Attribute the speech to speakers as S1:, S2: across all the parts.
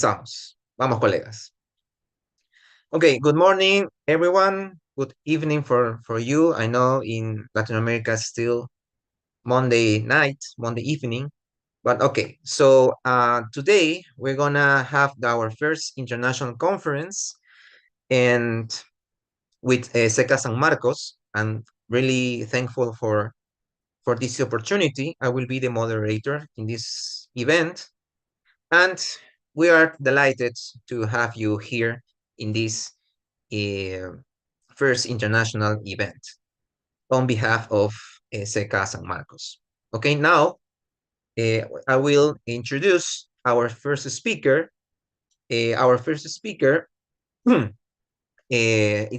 S1: Comenzamos. Vamos, colegas. Okay, good morning, everyone. Good evening for you. I know in Latin America it's still Monday night, Monday evening. But okay, so today we're gonna have our first international conference and with SECA San Marcos. I'm really thankful for this opportunity. I will be the moderator in this event. And we are delighted to have you here in this uh, first international event on behalf of SECA San Marcos. Okay, now I will introduce our first speaker. It's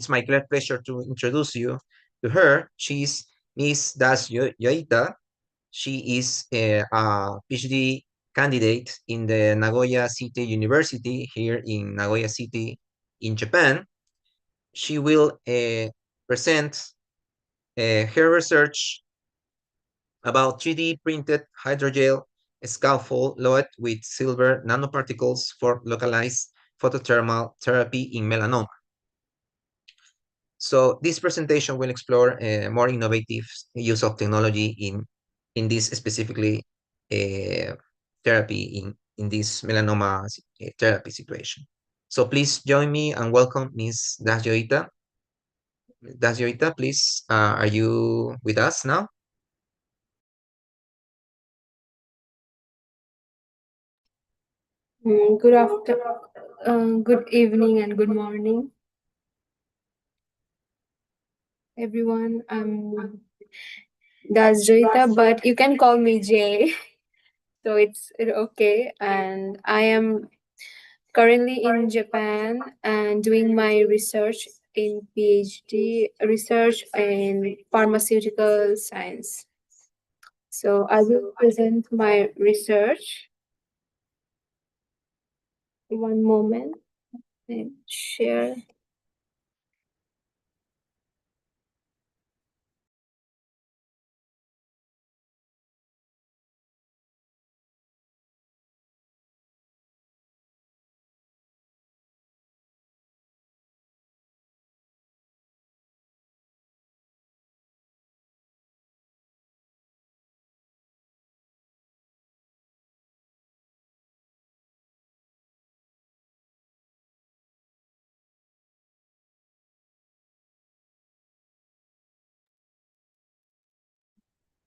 S1: my great pleasure to introduce you to her. She's Miss Das Yoita. She is a PhD candidate in the Nagoya City University here in Nagoya City in Japan. She will present her research about 3D printed hydrogel scaffold loaded with silver nanoparticles for localized photothermal therapy in melanoma. So this presentation will explore more innovative use of technology in this specifically therapy in this melanoma therapy situation. So please join me and welcome Ms. Dasyoita. Dasyoita, please, are you with us now?
S2: Good evening and good morning, everyone. I'm Das Joita, but you can call me Jay, so it's okay. And I am currently in Japan and doing my research in PhD research in pharmaceutical science. So I will present my research. One moment and share.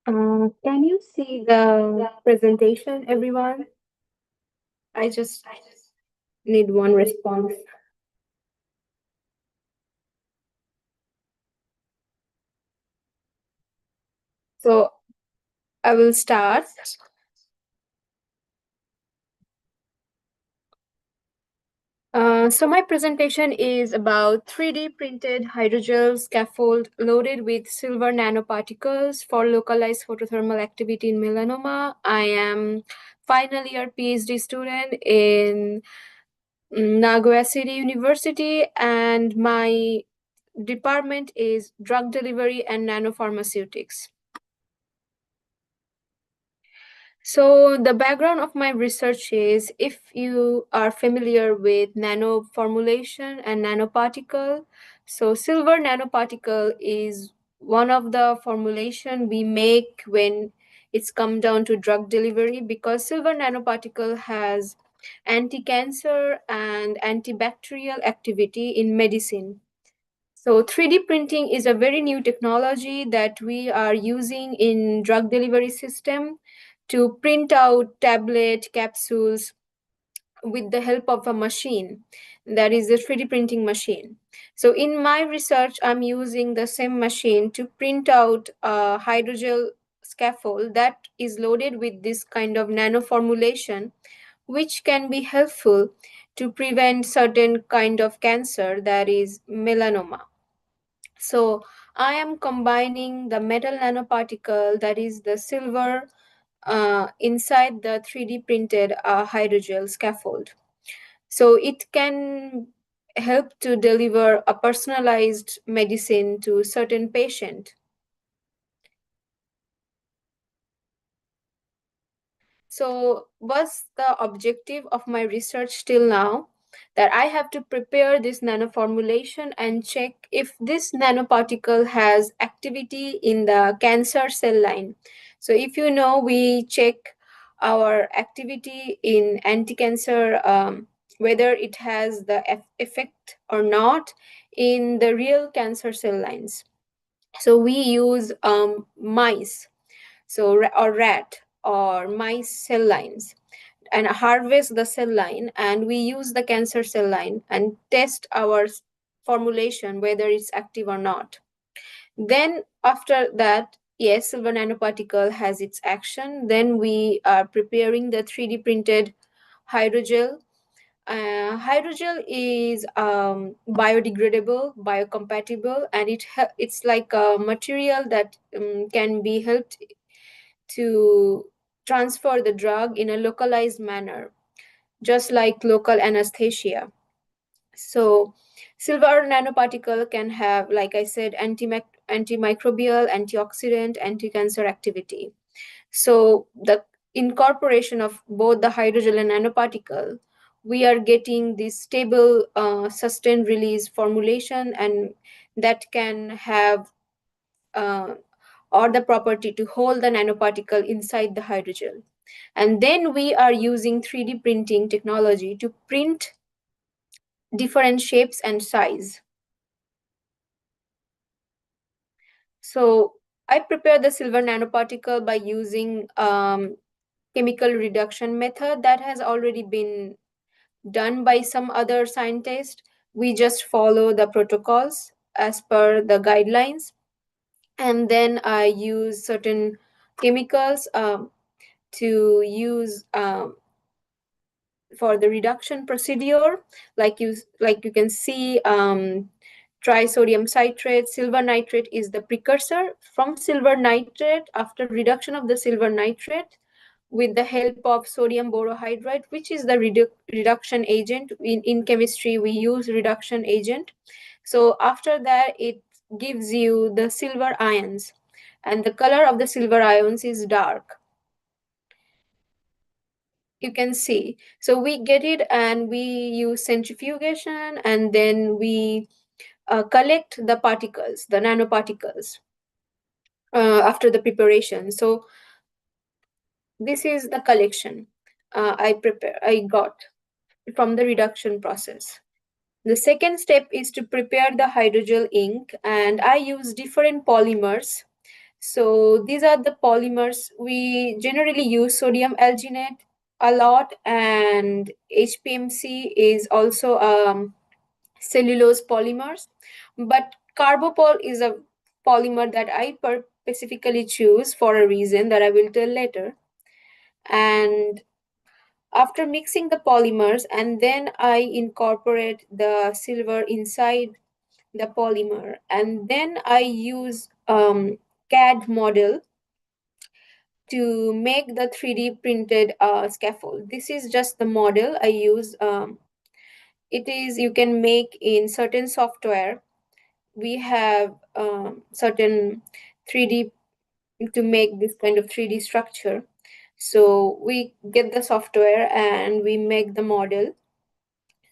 S2: Can you see the presentation, everyone? I just need one response. So I will start. So my presentation is about 3D printed hydrogel scaffold loaded with silver nanoparticles for localized photothermal activity in melanoma. I am final year PhD student in Nagoya City University, and my department is drug delivery and nanopharmaceutics. So the background of my research is, if you are familiar with nano formulation and nanoparticle, so silver nanoparticle is one of the formulation we make when it's come down to drug delivery, because silver nanoparticle has anti-cancer and antibacterial activity in medicine. So 3D printing is a very new technology that we are using in drug delivery system to print out tablet capsules with the help of a machine, that is a 3D printing machine. So in my research, I'm using the same machine to print out a hydrogel scaffold that is loaded with this kind of nano formulation, which can be helpful to prevent certain kind of cancer, that is melanoma. So I am combining the metal nanoparticle, that is the silver, inside the 3D printed hydrogel scaffold. So it can help to deliver a personalized medicine to certain patient. So, what's the objective of my research till now? That I have to prepare this nanoformulation and check if this nanoparticle has activity in the cancer cell line. So, if you know, we check our activity in anti-cancer, whether it has the effect or not in the real cancer cell lines. So, we use mice, or rat or mice cell lines, and harvest the cell line, and we use the cancer cell line and test our formulation whether it's active or not. Then after that, yes, silver nanoparticle has its action. Then we are preparing the 3D printed hydrogel. Hydrogel is biodegradable, biocompatible, and it's like a material that can be helped to transfer the drug in a localized manner, just like local anesthesia. So, silver nanoparticle can have, like I said, antimicrobial, antioxidant, anti-cancer activity. So, the incorporation of both the hydrogel and nanoparticle, we are getting this stable, sustained release formulation, and that can have uh, or the property to hold the nanoparticle inside the hydrogel. And then we are using 3D printing technology to print different shapes and size. So I prepare the silver nanoparticle by using chemical reduction method that has already been done by some other scientist. We just follow the protocols as per the guidelines, and then I use certain chemicals to use for the reduction procedure. Like you can see, trisodium citrate, silver nitrate is the precursor. From silver nitrate, after reduction of the silver nitrate with the help of sodium borohydride, which is the reduction agent. In chemistry we use reduction agent. So after that, it gives you the silver ions, and the color of the silver ions is dark, you can see. So we get it, and we use centrifugation, and then we collect the particles, the nanoparticles, after the preparation. So this is the collection I got from the reduction process. The second step is to prepare the hydrogel ink, and I use different polymers. So these are the polymers. We generally use sodium alginate a lot, and HPMC is also cellulose polymers. But carbopol is a polymer that I specifically choose for a reason that I will tell later. And after mixing the polymers, and then I incorporate the silver inside the polymer, and then I use CAD model to make the 3D printed scaffold. This is just the model I use. It is, you can make in certain software. We have certain 3D to make this kind of 3D structure. So we get the software and we make the model.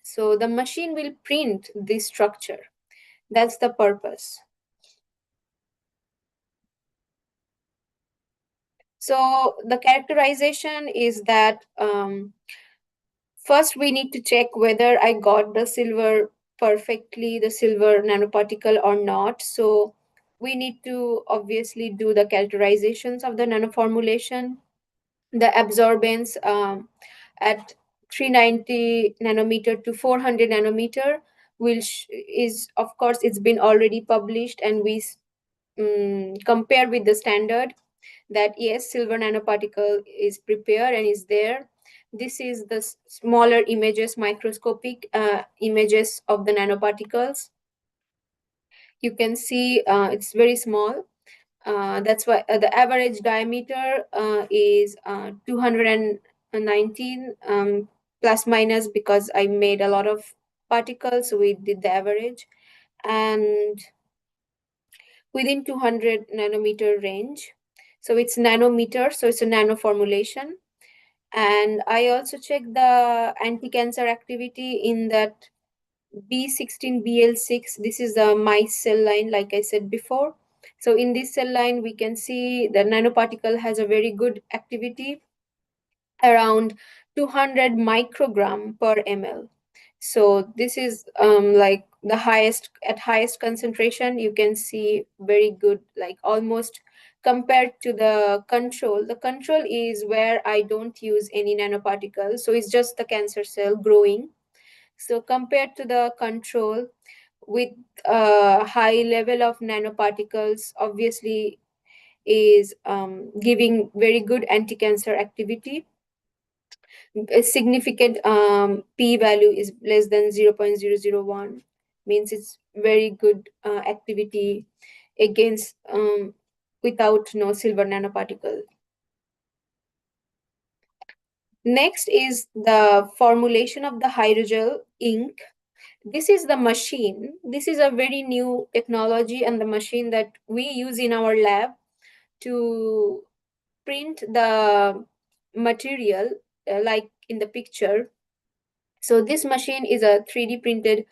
S2: So the machine will print this structure. That's the purpose. So the characterization is that first we need to check whether I got the silver perfectly, the silver nanoparticle or not. So we need to obviously do the characterizations of the nanoformulation, the absorbance at 390 nanometer to 400 nanometer, which is, of course, it's been already published, and we compare with the standard that yes, silver nanoparticle is prepared and is there. This is the smaller images, microscopic images of the nanoparticles. You can see it's very small. That's why the average diameter is 219 plus minus, because I made a lot of particles, so we did the average. And within 200 nanometer range. So it's nanometer, so it's a nano formulation. And I also check the anti-cancer activity in that B16BL6. This is the mice cell line, like I said before. So in this cell line, we can see the nanoparticle has a very good activity, around 200 microgram per ml. So this is like the highest, at highest concentration you can see very good, like almost compared to the control. The control is where I don't use any nanoparticles, so it's just the cancer cell growing. So compared to the control with a high level of nanoparticles, obviously is giving very good anti-cancer activity. A significant p-value is less than 0.001, means it's very good activity against without no silver nanoparticle. Next is the formulation of the hydrogel ink. This is the machine. This is a very new technology and the machine that we use in our lab to print the material, like in the picture. So this machine is a 3D printed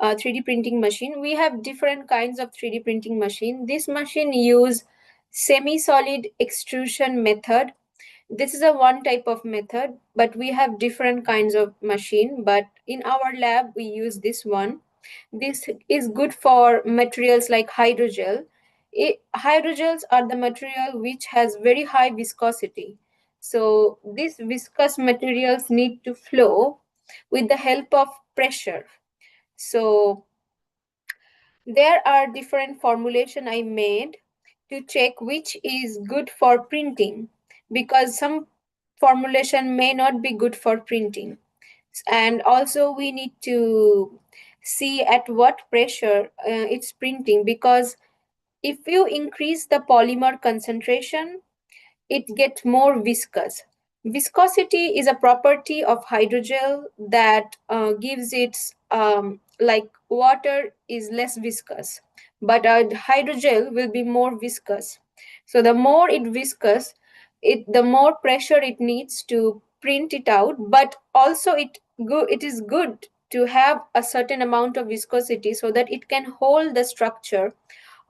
S2: 3D printing machine. We have different kinds of 3D printing machine. This machine use semi-solid extrusion method. This is a one type of method, but we have different kinds of machine. But in our lab, we use this one. This is good for materials like hydrogel. Hydrogels are the material which has very high viscosity. So these viscous materials need to flow with the help of pressure. So there are different formulation I made to check which is good for printing, because some formulation may not be good for printing. And also we need to see at what pressure it's printing, because if you increase the polymer concentration, it gets more viscous. Viscosity is a property of hydrogel that gives its like water is less viscous, but a hydrogel will be more viscous. So the more it viscous, the more pressure it needs to print it out. But also it is good to have a certain amount of viscosity so that it can hold the structure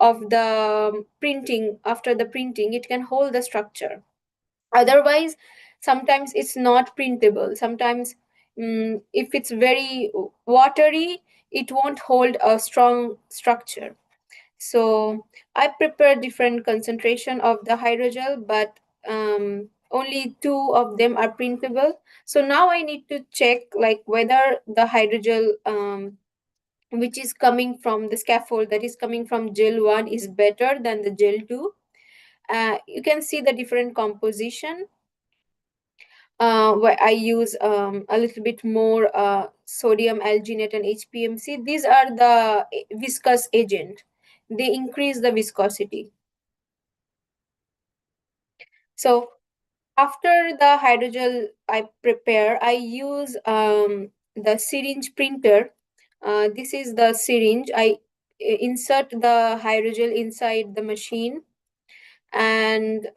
S2: of the printing. After the printing, it can hold the structure. Otherwise sometimes it's not printable. Sometimes if it's very watery, it won't hold a strong structure. So I prepare different concentration of the hydrogel, but only two of them are printable. So now I need to check like whether the hydrogel which is coming from the scaffold, that is coming from gel 1, is better than the gel 2. You can see the different composition where I use a little bit more sodium alginate and HPMC. These are the viscous agent. They increase the viscosity. So after the hydrogel I prepare, I use the syringe printer. This is the syringe. I insert the hydrogel inside the machine, and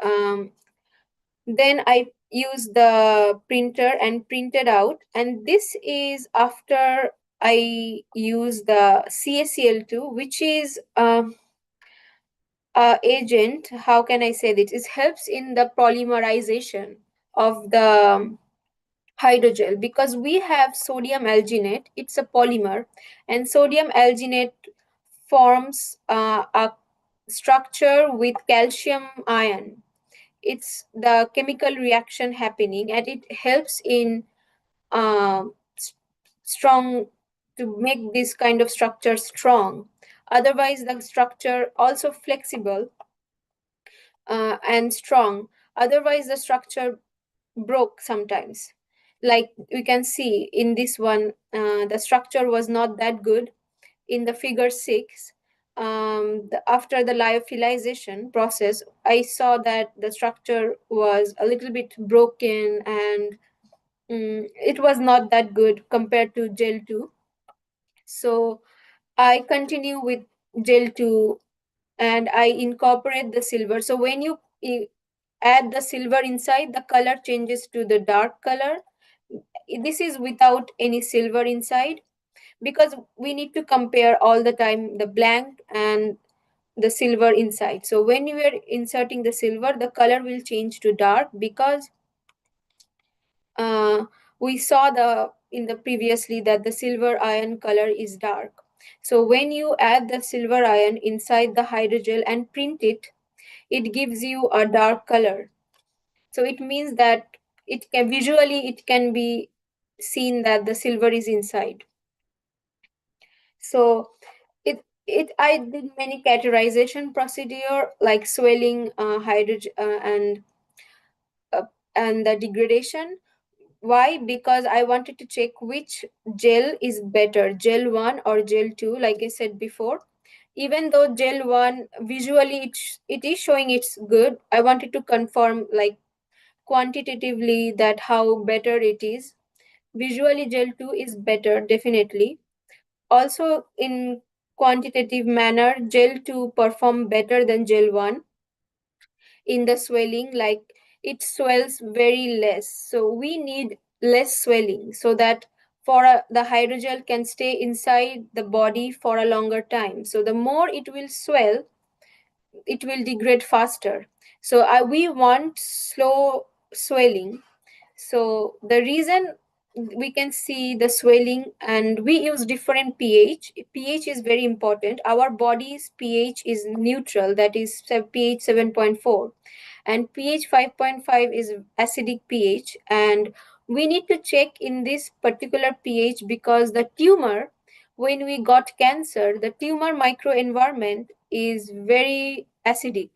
S2: then I use the printer and print it out. And this is after I use the CaCl2, which is agent. How can I say this? It helps in the polymerization of the hydrogel, because we have sodium alginate. It's a polymer, and sodium alginate forms a structure with calcium ion. It's the chemical reaction happening, and it helps in uh, s- strong, to make this kind of structure strong. Otherwise the structure also flexible and strong. Otherwise the structure broke sometimes. Like we can see in this one, the structure was not that good. In the figure 6, after the lyophilization process, I saw that the structure was a little bit broken, and it was not that good compared to gel 2. So I continue with gel 2, and I incorporate the silver. So when you add the silver inside, the color changes to the dark color. This is without any silver inside, because we need to compare all the time the blank and the silver inside. So when you are inserting the silver, the color will change to dark, because uh, we saw the in the previously that the silver ion color is dark. So when you add the silver ion inside the hydrogel and print it gives you a dark color. So it means that it can visually it can be seen that the silver is inside. So it I did many categorization procedure like swelling, hydrogen, uh, and the degradation. Why? Because I wanted to check which gel is better, gel 1 or gel 2, like I said before. Even though gel 1 visually it is showing it's good, I wanted to confirm like quantitatively that how better it is. Visually gel 2 is better definitely. Also in quantitative manner, gel 2 perform better than gel 1 in the swelling, like it swells very less. So we need less swelling so that the hydrogel can stay inside the body for a longer time. So the more it will swell, it will degrade faster. So we want slow swelling. So the reason we can see the swelling, and we use different pH. pH is very important. Our body's pH is neutral, that is pH 7.4, and pH 5.5 is acidic pH. And we need to check in this particular pH because the tumor, when we got cancer, the tumor microenvironment is very acidic.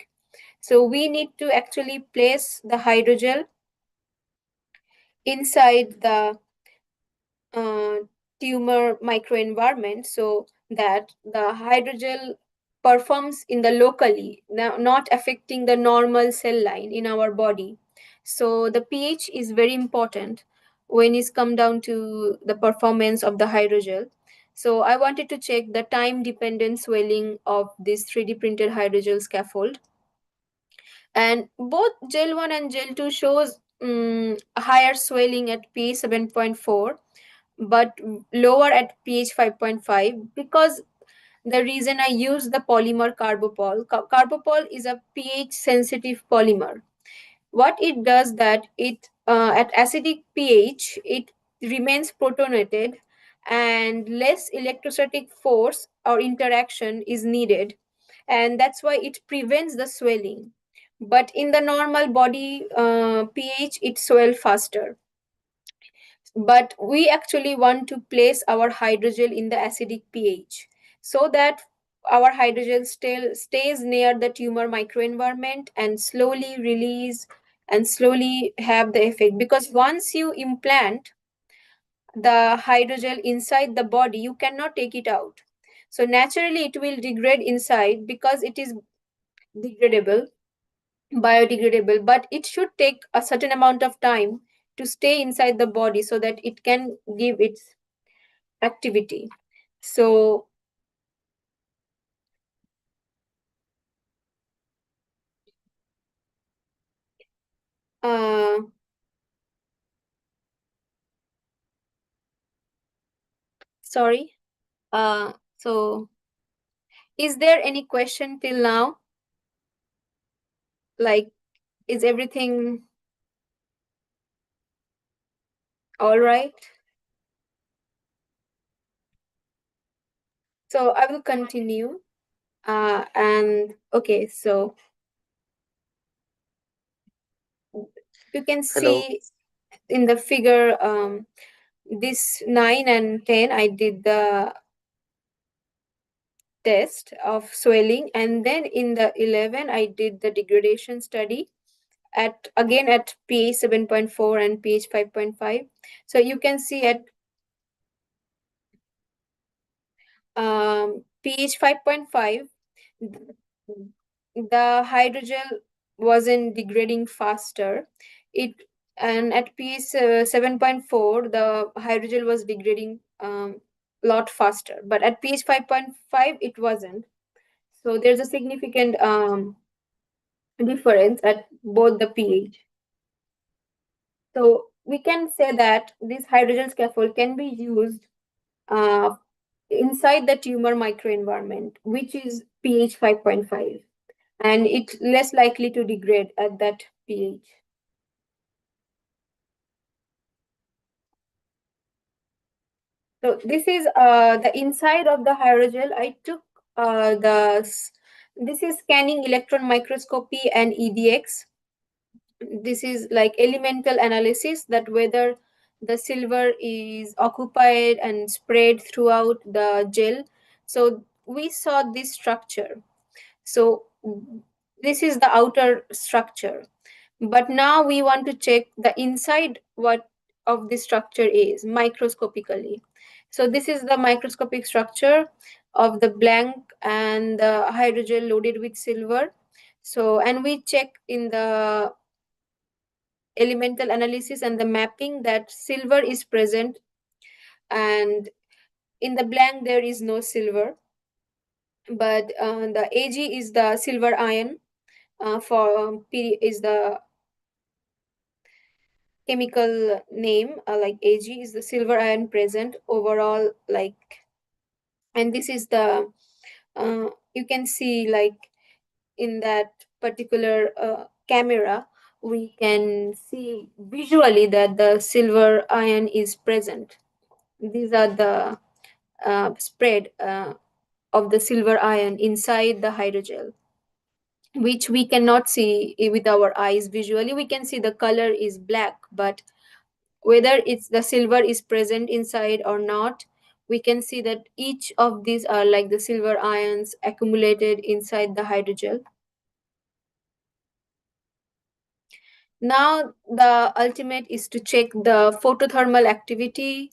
S2: So we need to actually place the hydrogel inside the uh, tumor microenvironment so that the hydrogel performs in the locally, not affecting the normal cell line in our body. So the pH is very important when it's come down to the performance of the hydrogel. So I wanted to check the time dependent swelling of this 3D printed hydrogel scaffold, and both gel 1 and gel 2 shows higher swelling at pH 7.4 but lower at pH 5.5, because the reason I use the polymer carbopol. Carbopol is a pH sensitive polymer. What it does that it at acidic pH it remains protonated and less electrostatic force or interaction is needed, and that's why it prevents the swelling. But in the normal body pH it swell faster. But we actually want to place our hydrogel in the acidic pH so that our hydrogel still stays near the tumor microenvironment and slowly release and slowly have the effect, because once you implant the hydrogel inside the body you cannot take it out. So naturally it will degrade inside because it is degradable, biodegradable, but it should take a certain amount of time to stay inside the body so that it can give its activity. So uh, sorry, so is there any question till now, like is everything all right? So I will continue. And okay, so you can
S1: Hello.
S2: see in the figure, this 9 and 10 I did the test of swelling, and then in the 11 I did the degradation study at again at pH 7.4 and pH 5.5. So you can see at pH 5.5 the hydrogel wasn't degrading faster. It and at pH 7.4 the hydrogel was degrading lot faster, but at pH 5.5 it wasn't. So there's a significant difference at both the pH. So we can say that this hydrogel scaffold can be used uh, inside the tumor microenvironment, which is pH 5.5, and it's less likely to degrade at that pH. So this is the inside of the hydrogel. I took this is scanning electron microscopy and EDX. This is like elemental analysis, that whether the silver is occupied and spread throughout the gel. So we saw this structure. So this is the outer structure, but now we want to check the inside what of the structure is microscopically. So this is the microscopic structure of the blank and the hydrogel loaded with silver. So and we check in the elemental analysis and the mapping that silver is present, and in the blank there is no silver, but the Ag is the silver ion, is the chemical name, like Ag is the silver ion present overall, like, and this is the you can see like in that particular camera, we can see visually that the silver ion is present. These are the spread of the silver ion inside the hydrogel, which we cannot see with our eyes visually. We can see the color is black, but whether it's the silver is present inside or not, we can see that each of these are like the silver ions accumulated inside the hydrogel. Now the ultimate is to check the photothermal activity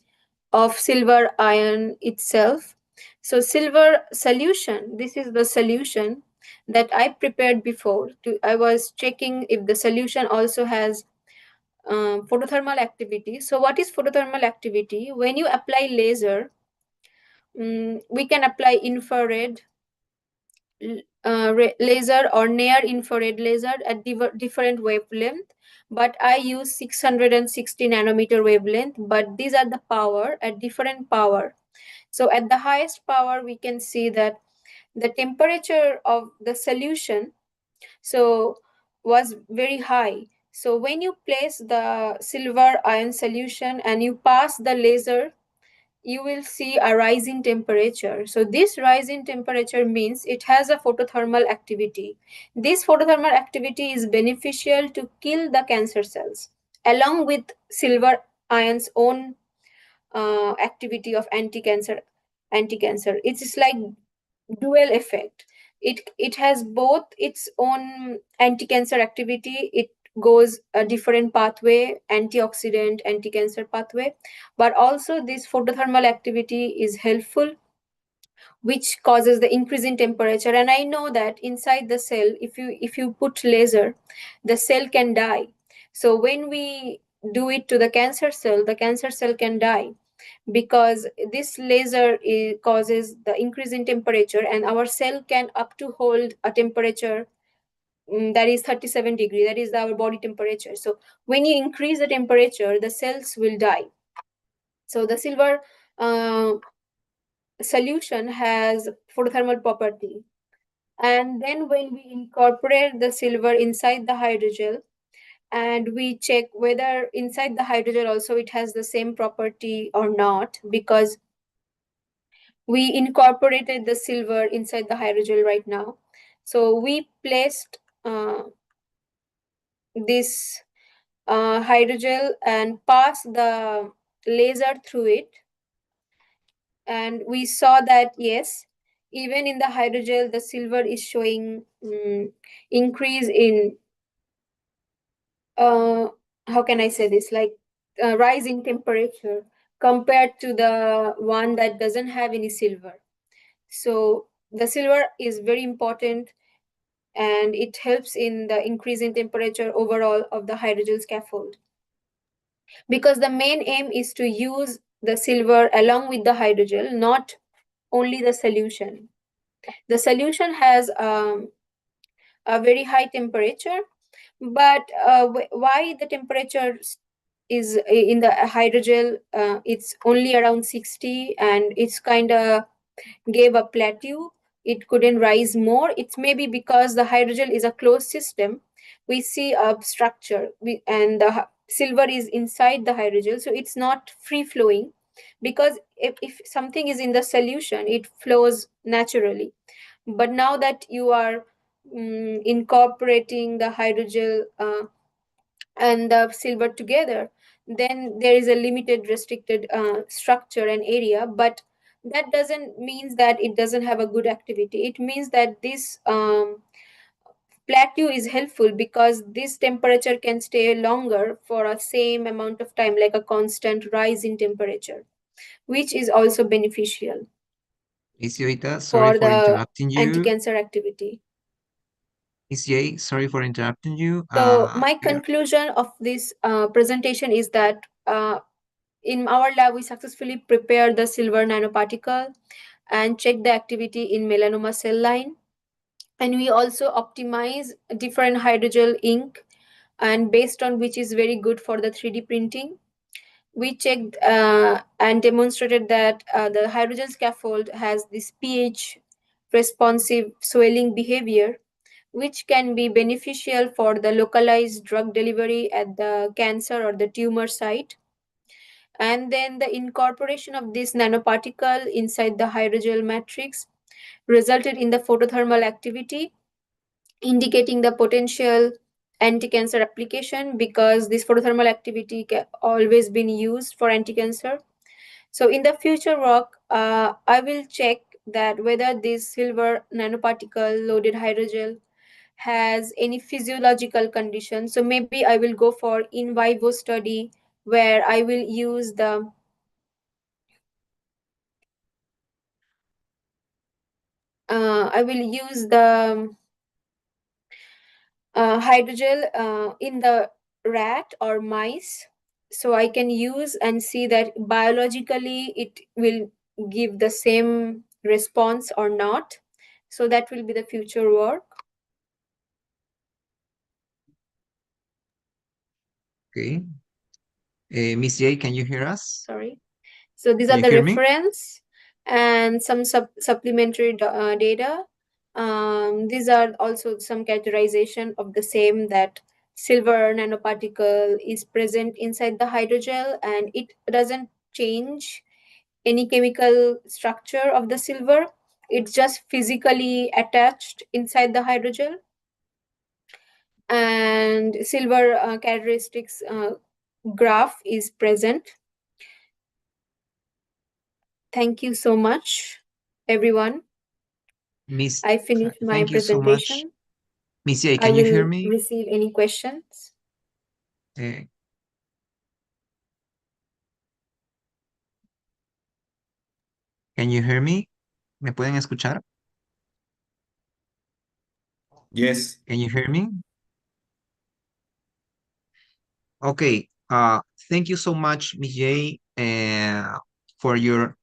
S2: of silver ion itself. So silver solution, this is the solution that I prepared before. I was checking if the solution also has photothermal activity. So what is photothermal activity? When you apply laser, we can apply infrared laser or near infrared laser at different wavelength, but I use 660 nanometer wavelength, but these are the power at different power. So at the highest power we can see that the temperature of the solution so was very high. So when you place the silver ion solution and you pass the laser, you will see a rise in temperature. So this rise in temperature means it has a photothermal activity. This photothermal activity is beneficial to kill the cancer cells along with silver ion's own activity of anti-cancer. It's like dual effect. It has both its own anti-cancer activity. It goes a different pathway, antioxidant anti-cancer pathway, but also this photothermal activity is helpful, which causes the increase in temperature. And I know that inside the cell, if you put laser, the cell can die. So when we do it to the cancer cell can die, because this laser causes the increase in temperature, and our cell can up to hold a temperature that is 37 degree, that is our body temperature. So when you increase the temperature, the cells will die. So the silver uh, solution has photothermal property, and then when we incorporate the silver inside the hydrogel, and we check whether inside the hydrogel also it has the same property or not, because we incorporated the silver inside the hydrogel right now. So we placed this hydrogel and passed the laser through it, and we saw that yes, even in the hydrogel the silver is showing increase in uh, how can I say this, like rise in temperature compared to the one that doesn't have any silver. So the silver is very important, and it helps in the increase in temperature overall of the hydrogel scaffold, because the main aim is to use the silver along with the hydrogel, not only the solution. The solution has a very high temperature. But why the temperature is in the hydrogel, it's only around 60, and it's kind of gave a plateau. It couldn't rise more. It's maybe because the hydrogel is a closed system. We see a structure, and the silver is inside the hydrogel, so it's not free flowing. Because if something is in the solution, it flows naturally. But now that you are incorporating the hydrogel and the silver together, then there is a limited restricted structure and area. But that doesn't means that it doesn't have a good activity. It means that this plateau is helpful because this temperature can stay longer for a same amount of time, like a constant rise in temperature, which is also beneficial
S1: Miss Yoita, sorry
S2: for
S1: for
S2: the
S1: interrupting you.
S2: anti-cancer activity.
S1: Miss Jay, sorry for interrupting you.
S2: So my
S1: Yeah.
S2: conclusion of this presentation is that in our lab, we successfully prepared the silver nanoparticle and checked the activity in melanoma cell line. And we also optimize different hydrogel ink, and based on which is very good for the 3D printing. We checked and demonstrated that the hydrogel scaffold has this pH responsive swelling behavior, which can be beneficial for the localized drug delivery at the cancer or the tumor site. And then the incorporation of this nanoparticle inside the hydrogel matrix resulted in the photothermal activity, indicating the potential anti-cancer application, because this photothermal activity always been used for anti-cancer. So in the future work, I will check that whether this silver nanoparticle loaded hydrogel has any physiological condition. So maybe I will go for in vivo study, where I will use the hydrogel in the rat or mice, so I can use and see that biologically it will give the same response or not. So that will be the future work.
S1: Okay. Miss Jay, can you hear us?
S2: Sorry. So these
S1: Can
S2: are
S1: you
S2: the
S1: hear me?
S2: reference and some supplementary data. These are also some characterization of the same, that silver nanoparticle is present inside the hydrogel and it doesn't change any chemical structure of the silver. It's just physically attached inside the hydrogel, and silver characteristics graph is present. Thank you so much, everyone.
S1: Miss,
S2: I finished my
S1: thank you so much.
S2: presentation.
S1: Miss Jay,
S2: I
S1: can you hear
S2: will
S1: me?
S2: receive any questions.
S1: Uh, can you hear me? ¿Me pueden escuchar?
S3: Yes.
S1: Can you hear me? Okay. Thank you so much, Miss Jay, for your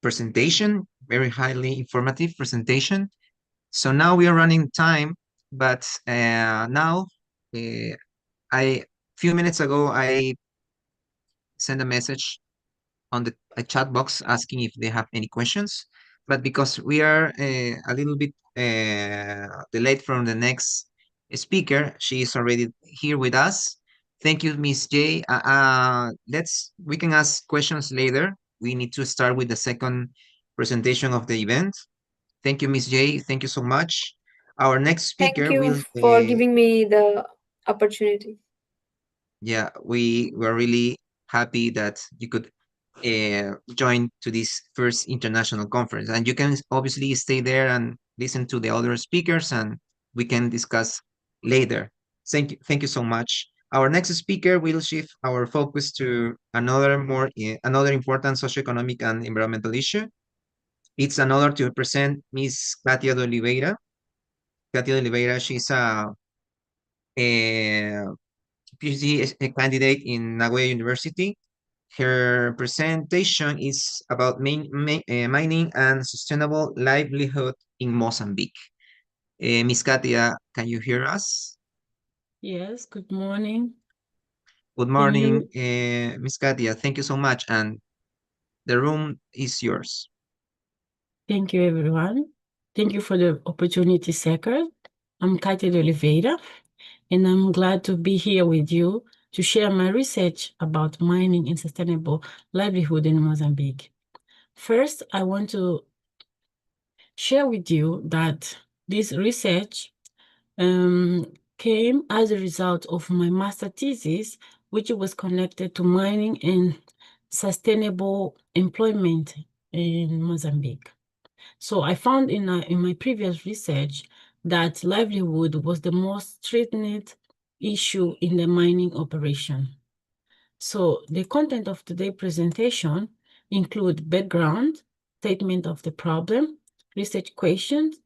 S1: presentation. Very highly informative presentation. So now we are running time, but now uh, I few minutes ago I sent a message on the a chat box asking if they have any questions. But because we are a little bit delayed from the next speaker, she is already here with us. Thank you, Miss J. We can ask questions later. We need to start with the second presentation of the event. Thank you, Miss J. Thank you so much. Our next
S2: Thank
S1: speaker
S2: you
S1: will
S2: for giving me the opportunity.
S1: yeah, we were really happy that you could join to this first international conference. And you can obviously stay there and listen to the other speakers, and we can discuss later. Thank you so much. Our next speaker will shift our focus to another important socioeconomic and environmental issue. It's an honor to present Miss Katia de Oliveira. Katia de Oliveira, she's a PhD candidate in Nagoya University. Her presentation is about mining and sustainable livelihood in Mozambique. Miss Katia, can you hear us?
S3: Yes, good morning.
S1: Good
S3: Can
S1: morning,
S3: you?
S1: Miss Katia. Thank you so much, and the room is yours.
S3: Thank you, everyone. Thank you for the opportunity, Sekar. I'm Katia de Oliveira, and I'm glad to be here with you to share my research about mining and sustainable livelihood in Mozambique. First, I want to share with you that this research came as a result of my master thesis, which was connected to mining and sustainable employment in Mozambique. So I found in my previous research that livelihood was the most threatened issue in the mining operation. So the content of today's presentation include background, statement of the problem, research questions,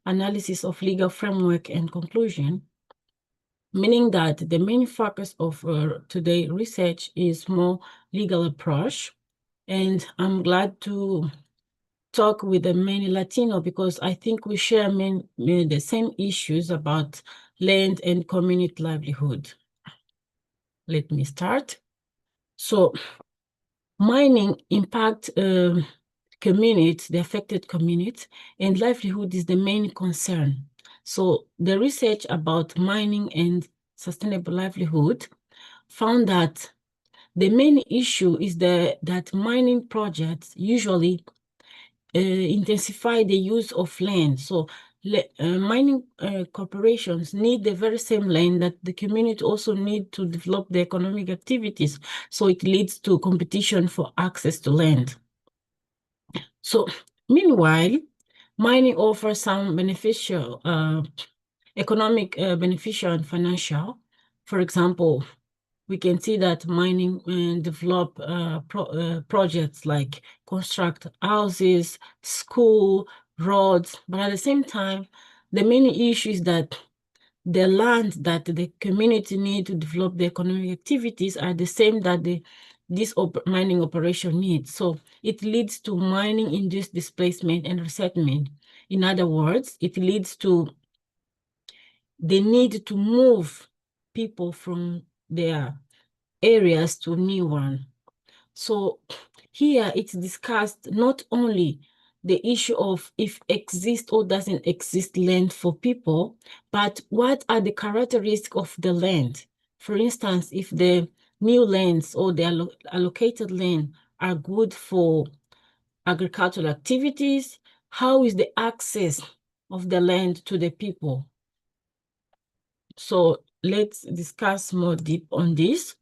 S3: analysis of legal framework, and conclusion, meaning that the main focus of today's research is more legal approach. And I'm glad to talk with the many Latino because I think we share the same issues about land and community livelihood. Let me start. So mining impact communities, the affected communities, and livelihood is the main concern. So the research about mining and sustainable livelihood found that the main issue is that mining projects usually intensify the use of land. So mining corporations need the very same land that the community also need to develop the economic activities. So it leads to competition for access to land. So meanwhile, mining offers some beneficial, economic beneficial and financial. For example, we can see that mining develop projects like construct houses, school, roads, but at the same time, the main issue is that the land that the community need to develop the economic activities are the same that this mining operation needs. So it leads to mining induced displacement and resettlement. In other words, it leads to the need to move people from their areas to new one. So here it's discussed not only the issue of if exist or doesn't exist land for people, but what are the characteristics of the land? For instance, if the new lands or the allocated land are good for agricultural activities, how is the access of the land to the people? So let's discuss more deep on this.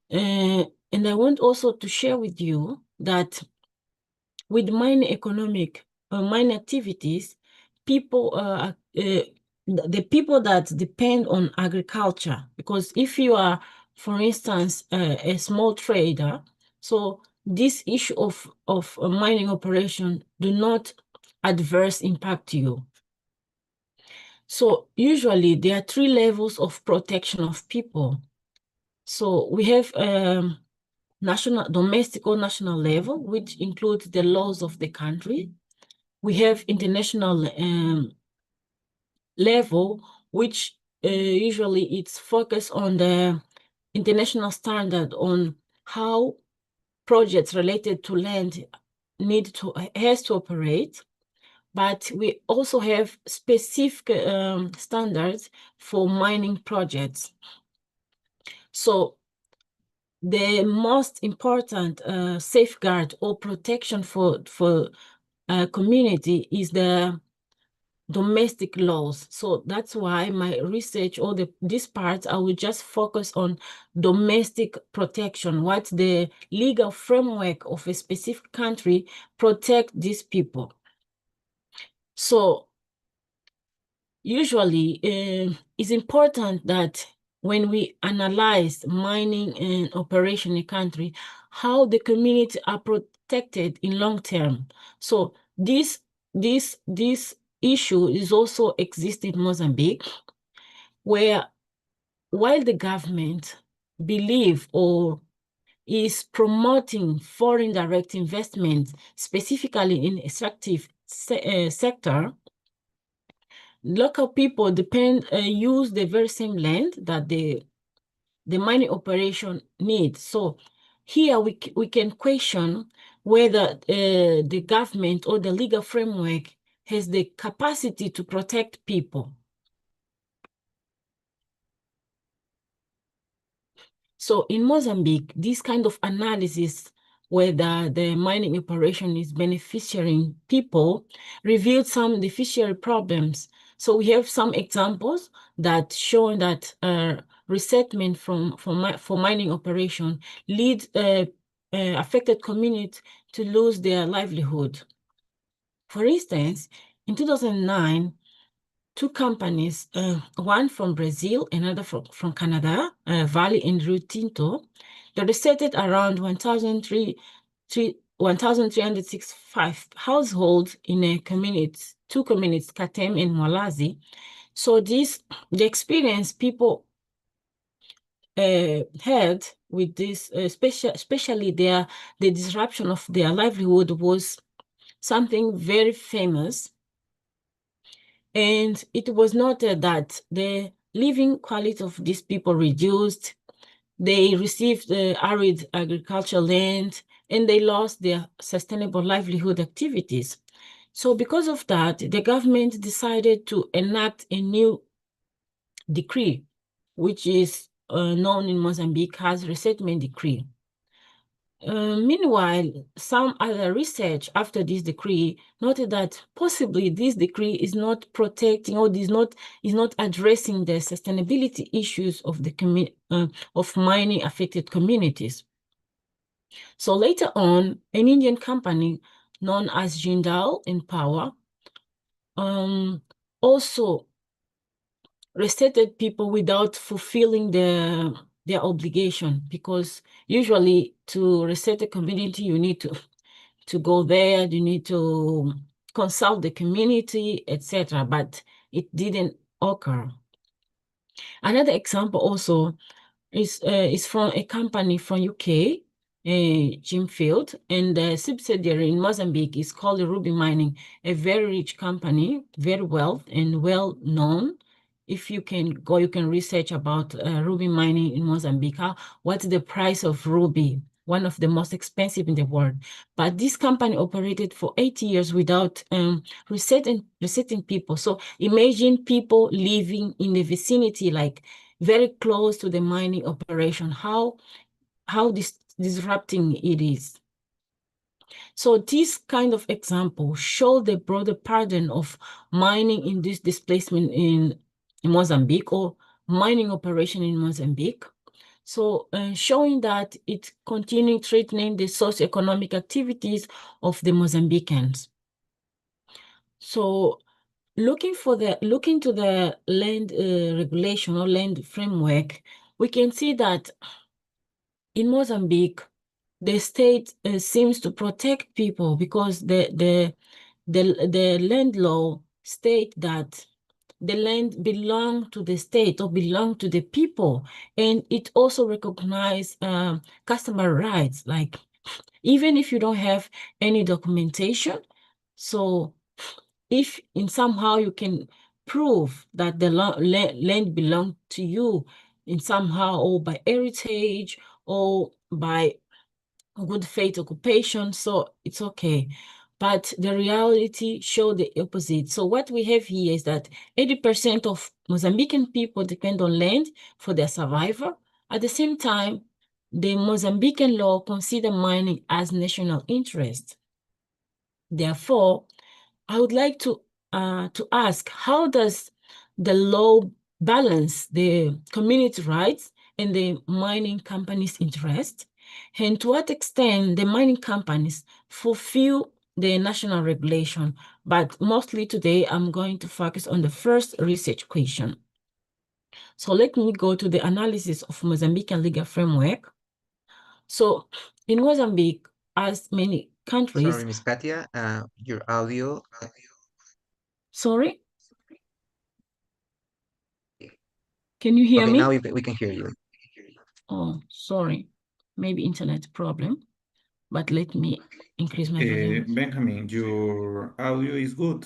S3: And I want also to share with you that with mine activities, people the people that depend on agriculture, because if you are, for instance, a small trader, so this issue of a mining operation do not adverse impact you. So usually there are three levels of protection of people. So we have national, domestic or national level, which includes the laws of the country. We have international level, which usually it's focused on the international standard on how projects related to land has to operate. But we also have specific standards for mining projects. So the most important safeguard or protection for community is the domestic laws. So that's why my research, all this part, I will just focus on domestic protection. What the legal framework of a specific country protect these people. So usually, it's important that when we analyze mining and operation in a country, how the community are protected in long term. So this issue is also exist in Mozambique, where while the government believe or is promoting foreign direct investment, specifically in extractive sector, local people use the very same land that the mining operation needs. So here we can question whether the government or the legal framework has the capacity to protect people. So in Mozambique, this kind of analysis, whether the mining operation is beneficiating people, revealed some beneficiary problems. So we have some examples that show that resettlement for mining operation lead affected communities to lose their livelihood. For instance, in 2009, two companies, one from Brazil, another from Canada, Vale and Rio Tinto, they resettled around 1,365 households in a community, two communities, Katem and Mwalazi. So the experience people had with this, especially the disruption of their livelihood, was something very famous. And it was noted that the living quality of these people reduced. They received arid agricultural land, and they lost their sustainable livelihood activities. So because of that, the government decided to enact a new decree, which is known in Mozambique as resettlement decree. Meanwhile, some other research after this decree noted that possibly this decree is not protecting or is not addressing the sustainability issues of the of mining affected communities. So later on, an Indian company known as Jindal in Power also resettled people without fulfilling their obligation, because usually to reset a community, you need to go there, you need to consult the community, etc. But it didn't occur. Another example also is from a company from UK, Jimfield, and the subsidiary in Mozambique is called Ruby Mining, a very rich company, very well and well known. If you can go, you can research about ruby mining in Mozambique. What's the price of ruby? One of the most expensive in the world. But this company operated for 80 years without resetting people. So imagine people living in the vicinity, like very close to the mining operation, how disrupting it is. So this kind of example show the broader pattern of mining in this displacement in Mozambique, or mining operation in Mozambique. So showing that it continuing threatening the socioeconomic activities of the Mozambicans. So looking to the land regulation or land framework, we can see that in Mozambique, the state seems to protect people, because the land law state that the land belong to the state or belong to the people, and it also recognize customer rights, like even if you don't have any documentation. So if in somehow you can prove that the land belongs to you in somehow, or by heritage or by good faith occupation, so it's okay. But the reality show the opposite. So what we have here is that 80% of Mozambican people depend on land for their survival. At the same time, the Mozambican law consider mining as national interest. Therefore, I would like to ask, how does the law balance the community rights and the mining companies' interest? And to what extent the mining companies fulfill the national regulation? But mostly today, I'm going to focus on the first research question. So let me go to the analysis of Mozambican legal framework. So in Mozambique, as many countries...
S1: Sorry, Miss Katia, your audio.
S3: Sorry? Can you hear
S1: Okay,
S3: me?
S1: now we can hear you.
S3: Oh, sorry. Maybe internet problem, but let me increase my volume.
S4: Benjamin, your audio is good.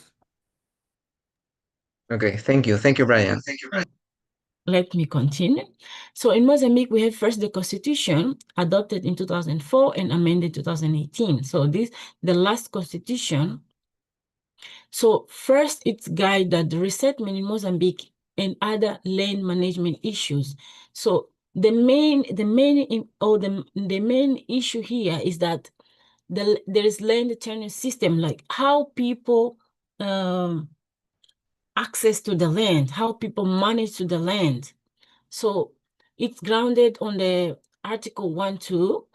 S1: Okay, thank you. Thank you, Brian.
S3: Let me continue. So in Mozambique, we have first the constitution adopted in 2004 and amended 2018. So this, the last constitution. So first, it's guided the resettlement in Mozambique and other land management issues. So the main issue here is that there is land tenure system, like how people access to the land, how people manage to the land. So it's grounded on the Article 1, 2,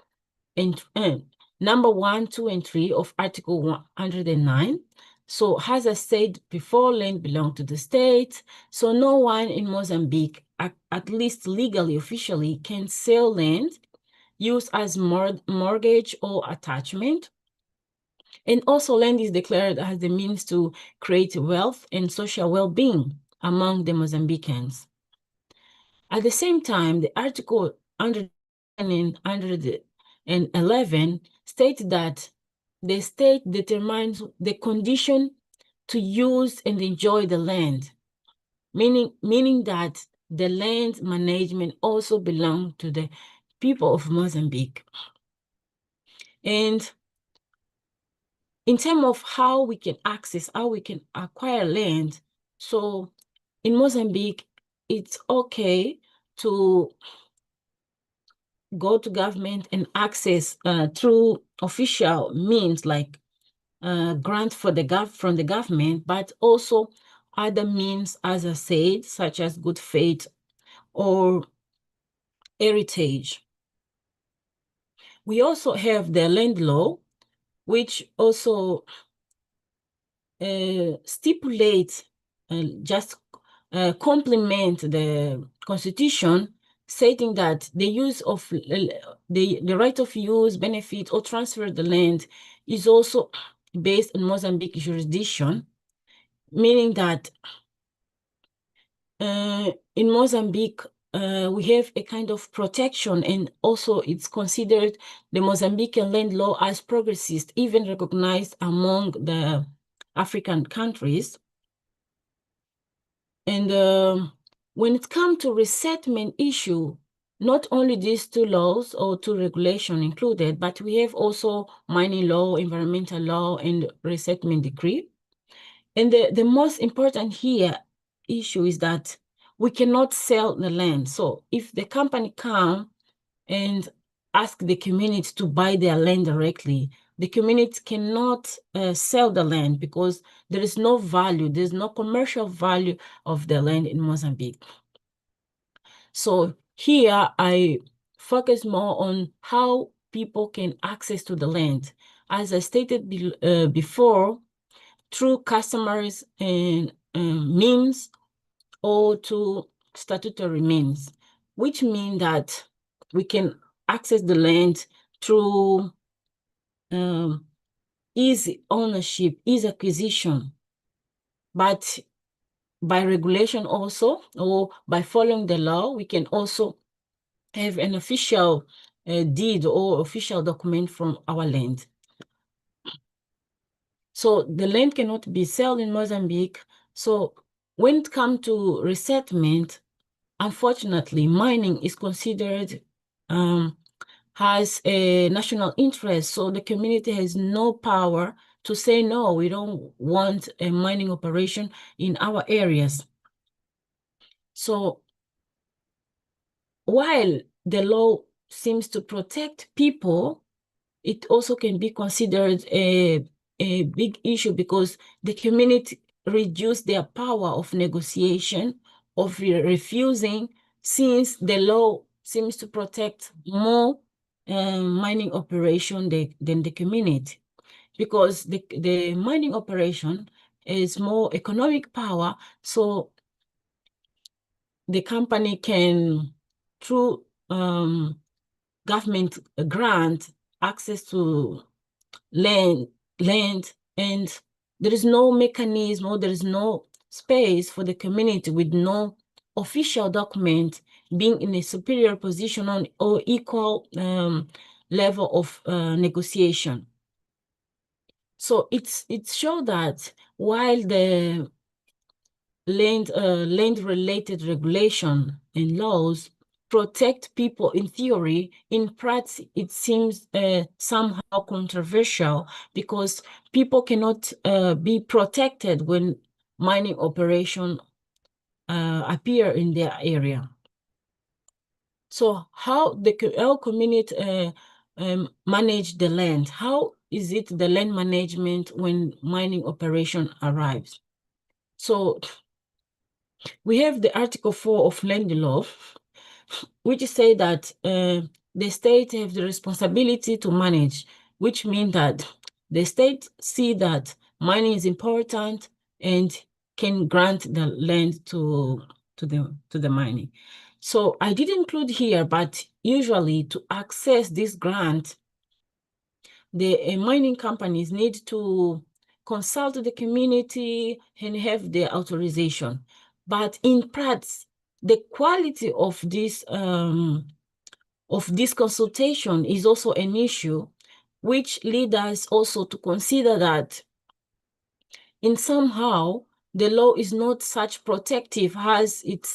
S3: and number 1, 2, and 3 of Article 109. So as I said before, land belongs to the state. So no one in Mozambique, at least legally, officially, can sell land used as mortgage or attachment. And also land is declared as the means to create wealth and social well-being among the Mozambicans. At the same time, the Article 111 states that the state determines the condition to use and enjoy the land, meaning that the land management also belongs to the people of Mozambique. And in terms of how we can acquire land, so in Mozambique, it's okay to go to government and access through official means like grant from the government, but also other means, as I said, such as good faith or heritage. We also have the land law, which also stipulates just complement the constitution, stating that the use of the right of use, benefit, or transfer of the land is also based on Mozambique jurisdiction, meaning that in Mozambique, we have a kind of protection, and also it's considered the Mozambican land law as progressist, even recognized among the African countries. And when it comes to resettlement issue, not only these two laws or two regulations included, but we have also mining law, environmental law, and resettlement decree. And the most important here issue is that we cannot sell the land. So if the company come and ask the community to buy their land directly, the community cannot sell the land because there is no value, there's no commercial value of the land in Mozambique. So here I focus more on how people can access to the land. As I stated before, through customers and means or to statutory means, which mean that we can access the land through easy ownership, easy acquisition, but by regulation also, or by following the law, we can also have an official deed or official document from our land. So the land cannot be sold in Mozambique. So when it comes to resettlement, unfortunately, mining is considered has a national interest. So the community has no power to say, no, we don't want a mining operation in our areas. So while the law seems to protect people, it also can be considered a big issue because the community reduce their power of negotiation, of refusing, since the law seems to protect more mining operation than the community. Because the mining operation is more economic power, so the company can, through government grant, access to land, and there is no mechanism or there is no space for the community with no official document being in a superior position on or equal level of negotiation. So it shows that while the land-related regulation and laws protect people in theory. In practice, it seems somehow controversial because people cannot be protected when mining operation appear in their area. So how our community manage the land? How is it the land management when mining operation arrives? So we have the Article 4 of Land Law, which say that the state have the responsibility to manage, which means that the state see that mining is important and can grant the land to the mining. So I did include here, but usually to access this grant, the mining companies need to consult the community and have the authorization. But in practice, the quality of this consultation is also an issue, which leads us also to consider that in somehow the law is not such protective as it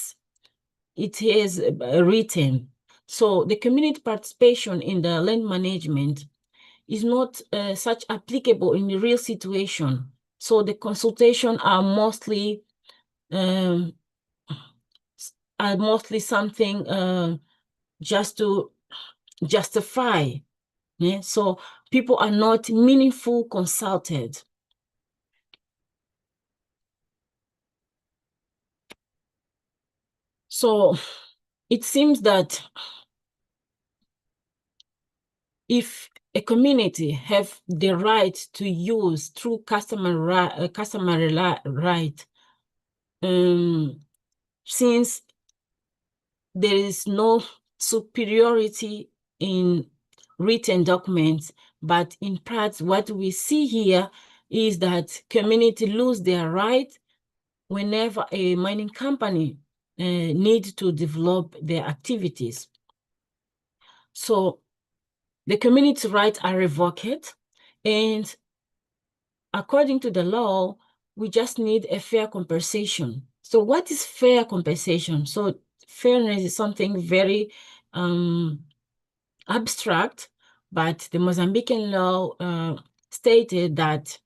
S3: is written. So the community participation in the land management is not such applicable in the real situation. So the consultation are mostly something just to justify. Yeah, so people are not meaningful consulted. So it seems that if a community have the right to use through customary right, since there is no superiority in written documents, but in practice, what we see here is that community lose their right whenever a mining company needs to develop their activities. So the community rights are revoked, and according to the law, we just need a fair compensation. So what is fair compensation? So fairness is something very abstract, but the Mozambican law stated that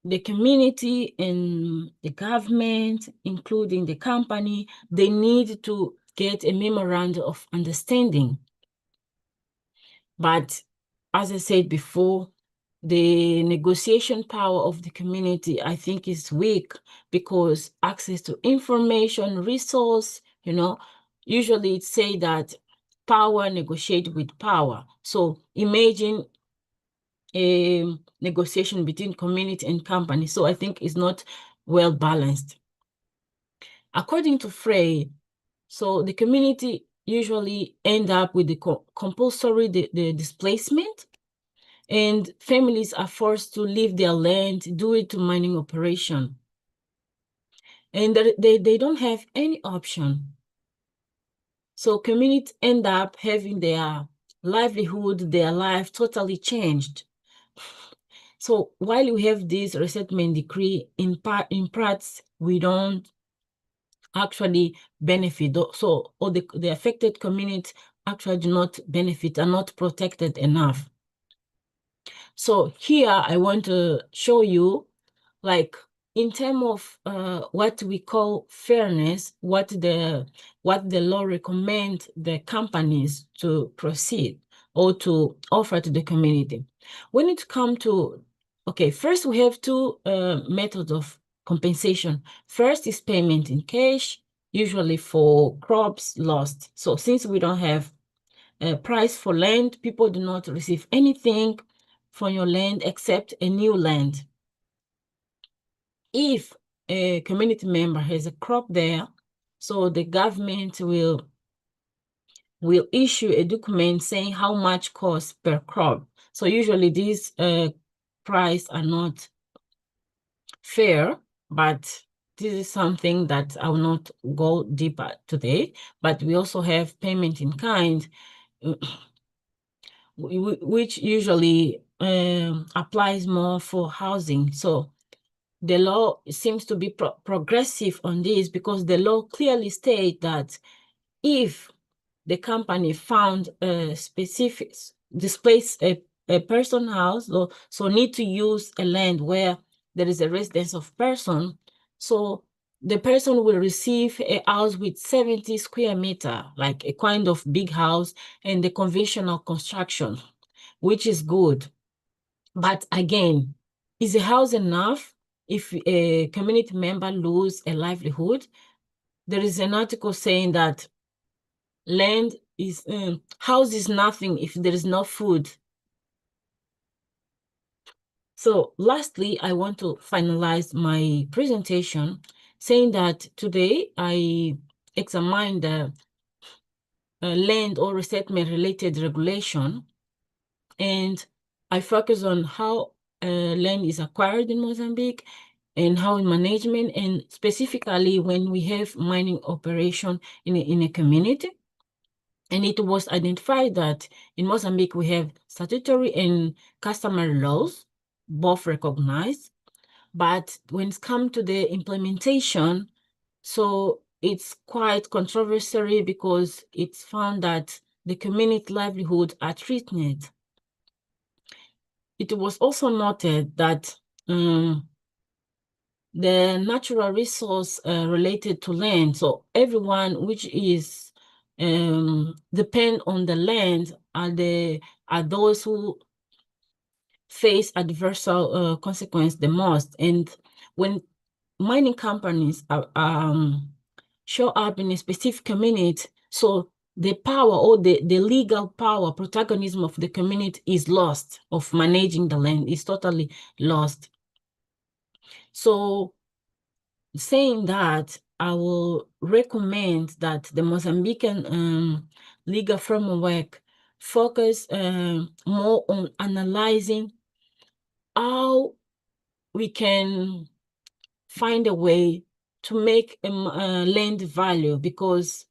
S3: the community and the government, including the company, they need to get a memorandum of understanding. But as I said before, the negotiation power of the community, I think, is weak because access to information, resource, usually it say that power negotiate with power. So imagine a negotiation between community and company. So I think it's not well balanced. According to Frey, so the community usually end up with the compulsory the displacement, and families are forced to leave their land due to mining operation. And they don't have any option. So communities end up having their livelihood, their life totally changed. So while we have this resettlement decree, in practice, we don't actually benefit. So all the affected communities actually do not benefit, are not protected enough. So here I want to show you, like, in terms of what we call fairness, what the law recommends the companies to proceed or to offer to the community. When it comes to, okay, first we have two methods of compensation. First is payment in cash, usually for crops lost. So since we don't have a price for land, people do not receive anything from your land except a new land. If a community member has a crop there, so the government will issue a document saying how much costs per crop. So usually these prices are not fair, but this is something that I will not go deeper today. But we also have payment in kind, which usually applies more for housing. So the law seems to be progressive on this, because the law clearly states that if the company found a specific displace a person house, so need to use a land where there is a residence of person, so the person will receive a house with 70 square meter, like a kind of big house, and the conventional construction, which is good. But again, is a house enough if a community member lose a livelihood? There is an article saying that land is house is nothing if there is no food. So lastly, I want to finalize my presentation saying that today I examined the land or resettlement related regulation, and I focus on how land is acquired in Mozambique and how in management, and specifically when we have mining operation in a community. And it was identified that in Mozambique, we have statutory and customary laws, both recognized. But when it's come to the implementation, so it's quite controversial because it's found that the community livelihood are threatened. It was also noted that the natural resource related to land, so everyone which is depend on the land are those who face adverse consequence the most. And when mining companies show up in a specific community, so the power or the legal power, protagonism of the community is lost, of managing the land is totally lost. So saying that, I will recommend that the Mozambican legal framework focus more on analyzing how we can find a way to make land value, because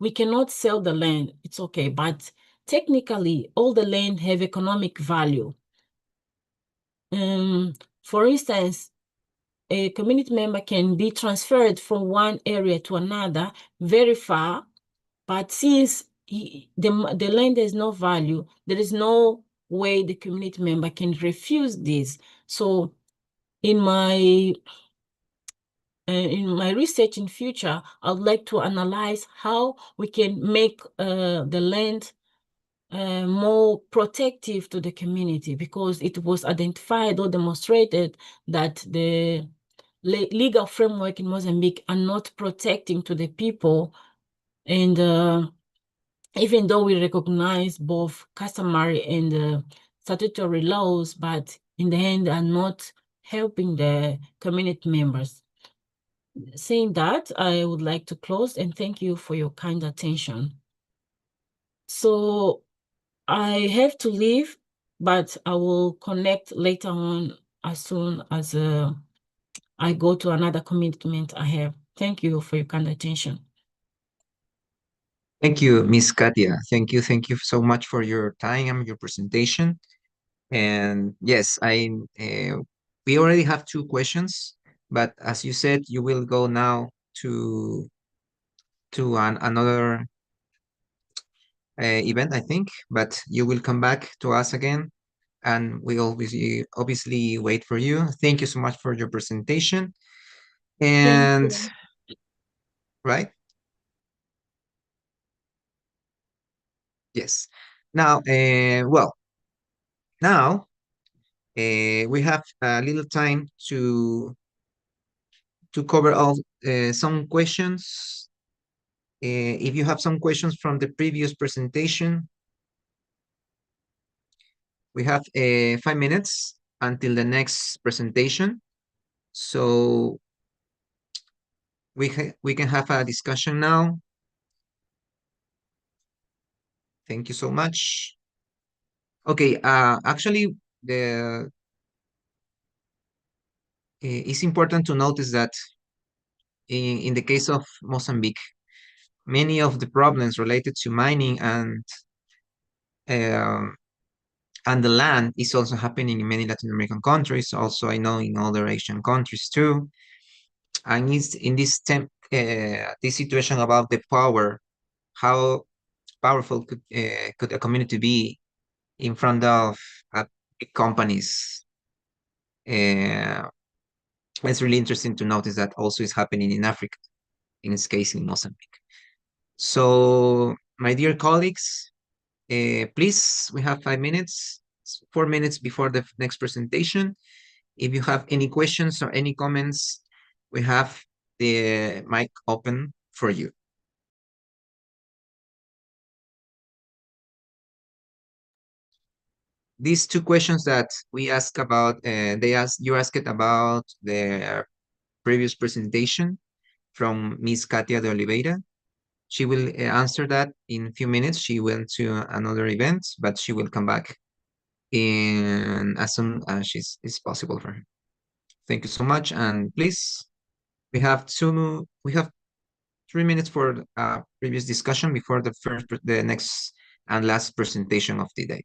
S3: we cannot sell the land, it's okay, but technically all the land have economic value. For instance, a community member can be transferred from one area to another very far, but since the land has no value, there is no way the community member can refuse this. So in my research in future, I would like to analyze how we can make the land more protective to the community, because it was identified or demonstrated that the legal framework in Mozambique are not protecting to the people. And even though we recognize both customary and statutory laws, but in the end are not helping the community members. Saying that, I would like to close and thank you for your kind attention. So I have to leave, but I will connect later on as soon as I go to another commitment I have. Thank you for your kind attention.
S1: Thank you, Miss Katia. Thank you so much for your time and your presentation. And yes, we already have two questions, but as you said, you will go now to another event, I think, but you will come back to us again, and we obviously wait for you. Thank you so much for your presentation.
S3: Thank
S1: And
S3: you.
S1: right, yes. Now, now we have a little time to cover all some questions. If you have some questions from the previous presentation, we have 5 minutes until the next presentation. So we can have a discussion now. Thank you so much. Okay, actually, it's important to notice that in the case of Mozambique, many of the problems related to mining um, and the land is also happening in many Latin American countries. Also, I know in other Asian countries too. And it's in this situation about the power, how powerful could a community be in front of big companies. Uh, it's really interesting to notice that also is happening in Africa, in this case in Mozambique. So, my dear colleagues, please, we have 5 minutes, 4 minutes before the next presentation. If you have any questions or any comments, we have the mic open for you. These two questions that we ask about, you asked about the previous presentation from Miss Katia de Oliveira. She will answer that in a few minutes. She went to another event, but she will come back in as soon as it's possible for her. Thank you so much, and please, we have 3 minutes for previous discussion before the next and last presentation of the day.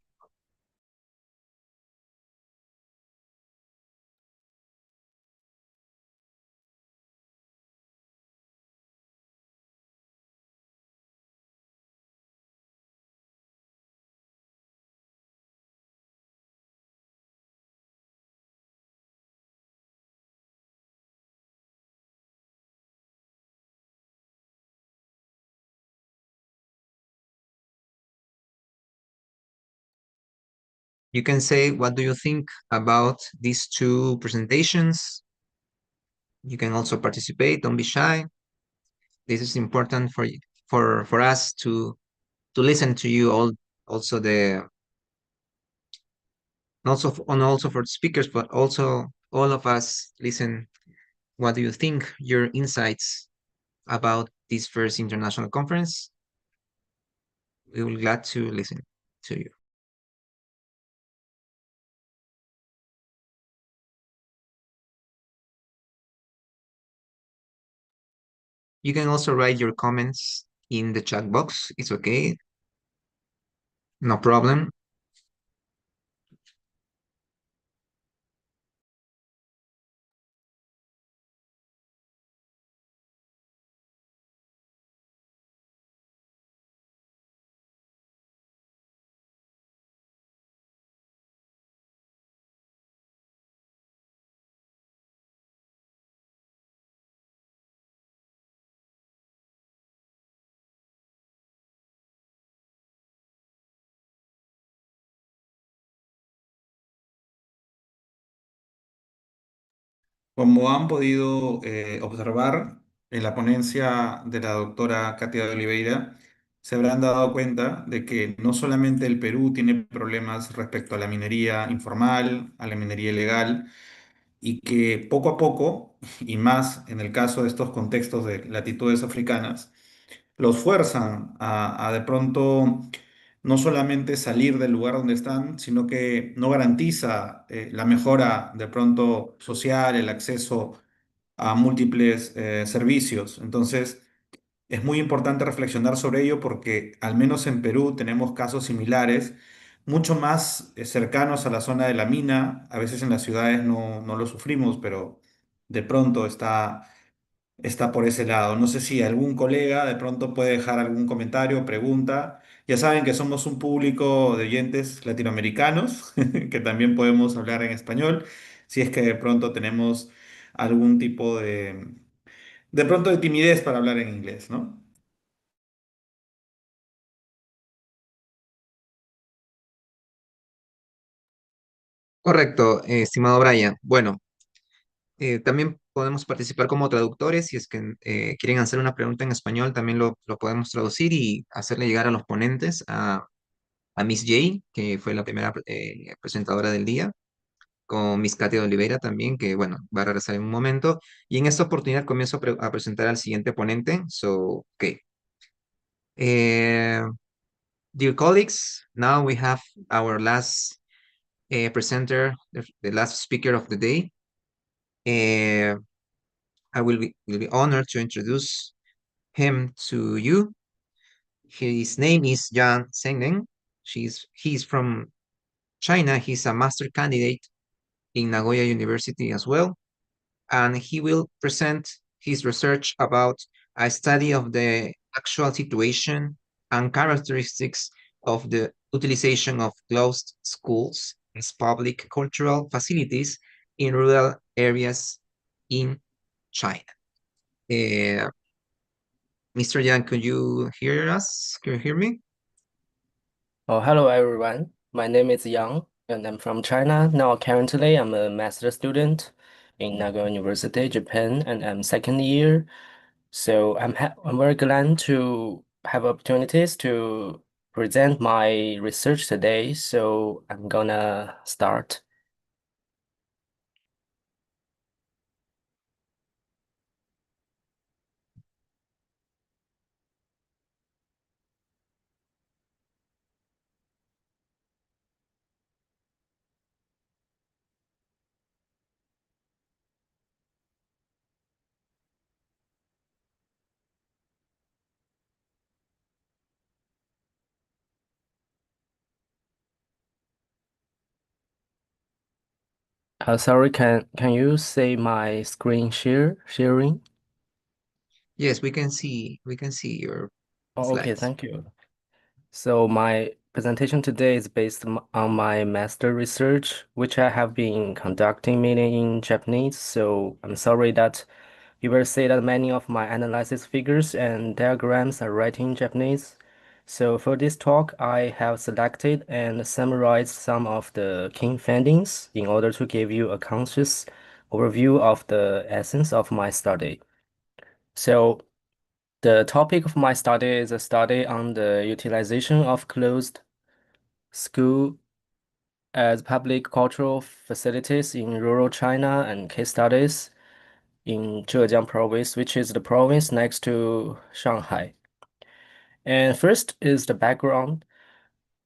S1: You can say, what do you think about these two presentations? You can also participate, don't be shy. This is important for us to listen to you all, also also for the speakers, but also all of us listen. What do you think? Your insights about this first international conference? We will glad to listen to you. You can also write your comments in the chat box. It's okay. No problem.
S4: Como han podido observar en la ponencia de la doctora Katia de Oliveira, se habrán dado cuenta de que no solamente el Perú tiene problemas respecto a la minería informal, a la minería ilegal, y que poco a poco, y más en el caso de estos contextos de latitudes africanas, los fuerzan a de pronto no solamente salir del lugar donde están, sino que no garantiza la mejora de pronto social, el acceso a múltiples servicios. Entonces, es muy importante reflexionar sobre ello porque al menos en Perú tenemos casos similares, mucho más cercanos a la zona de la mina. A veces en las ciudades no lo sufrimos, pero de pronto está por ese lado. No sé si algún colega de pronto puede dejar algún comentario, pregunta. Ya saben que somos un público de oyentes latinoamericanos, que también podemos hablar en español, si es que de pronto tenemos algún tipo de pronto de timidez para hablar en inglés, ¿no?
S1: Correcto, estimado Brian. Bueno, también podemos participar como traductores. Si es que quieren hacer una pregunta en español, también lo podemos traducir y hacerle llegar a los ponentes, a Miss Jane, que fue la primera presentadora del día, con Miss Katia de Oliveira también, que bueno, va a regresar en un momento. Y en esta oportunidad comienzo a presentar al siguiente ponente. So, okay. Eh, Dear colleagues, now we have our last presenter, the last speaker of the day. Uh, I will be honored to introduce him to you. His name is Jan Sengden. He's from China. He's a master candidate in Nagoya University as well, and he will present his research about a study of the actual situation and characteristics of the utilization of closed schools as public cultural facilities in rural areas in China. Uh, Mr. Yang, could you hear us? Can you hear me?
S5: Oh, hello everyone. My name is Yang, and I'm from China. Now, currently, I'm a master student in Nagoya University, Japan, and I'm second year. So I'm very glad to have opportunities to present my research today. So I'm gonna start. Sorry, can you say my screen sharing?
S1: Yes, we can see your
S5: Oh, okay,
S1: slides.
S5: thank you. So my presentation today is based on my master research, which I have been conducting mainly in Japanese. So I'm sorry that you will see that many of my analysis figures and diagrams are written in Japanese. So for this talk, I have selected and summarized some of the key findings in order to give you a conscious overview of the essence of my study. So the topic of my study is a study on the utilization of closed school as public cultural facilities in rural China and case studies in Zhejiang province, which is the province next to Shanghai. And first is the background.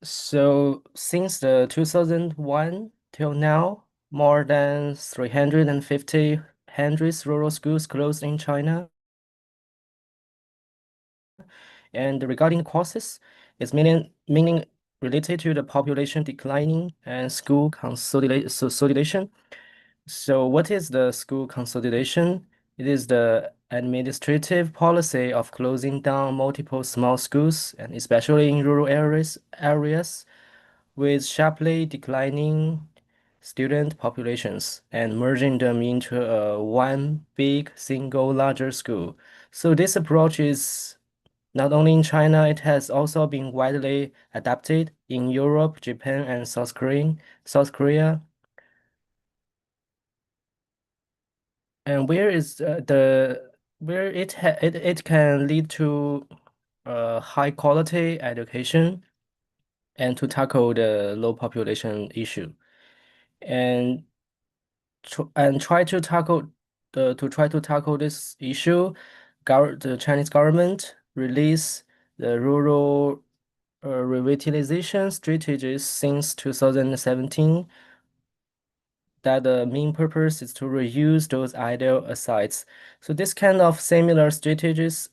S5: So since the 2001 till now, more than 350 hundreds rural schools closed in China. And regarding courses, it's meaning related to the population declining and school consolidation. So what is the school consolidation? It is the administrative policy of closing down multiple small schools, and especially in rural areas with sharply declining student populations and merging them into one big single larger school. So this approach is not only in China, it has also been widely adopted in Europe, Japan, and South Korea. And where it can lead to high quality education and to tackle the low population issue and try to tackle this issue. The Chinese government released the rural revitalization strategies since 2017 that the main purpose is to reuse those idle sites. So this kind of similar strategies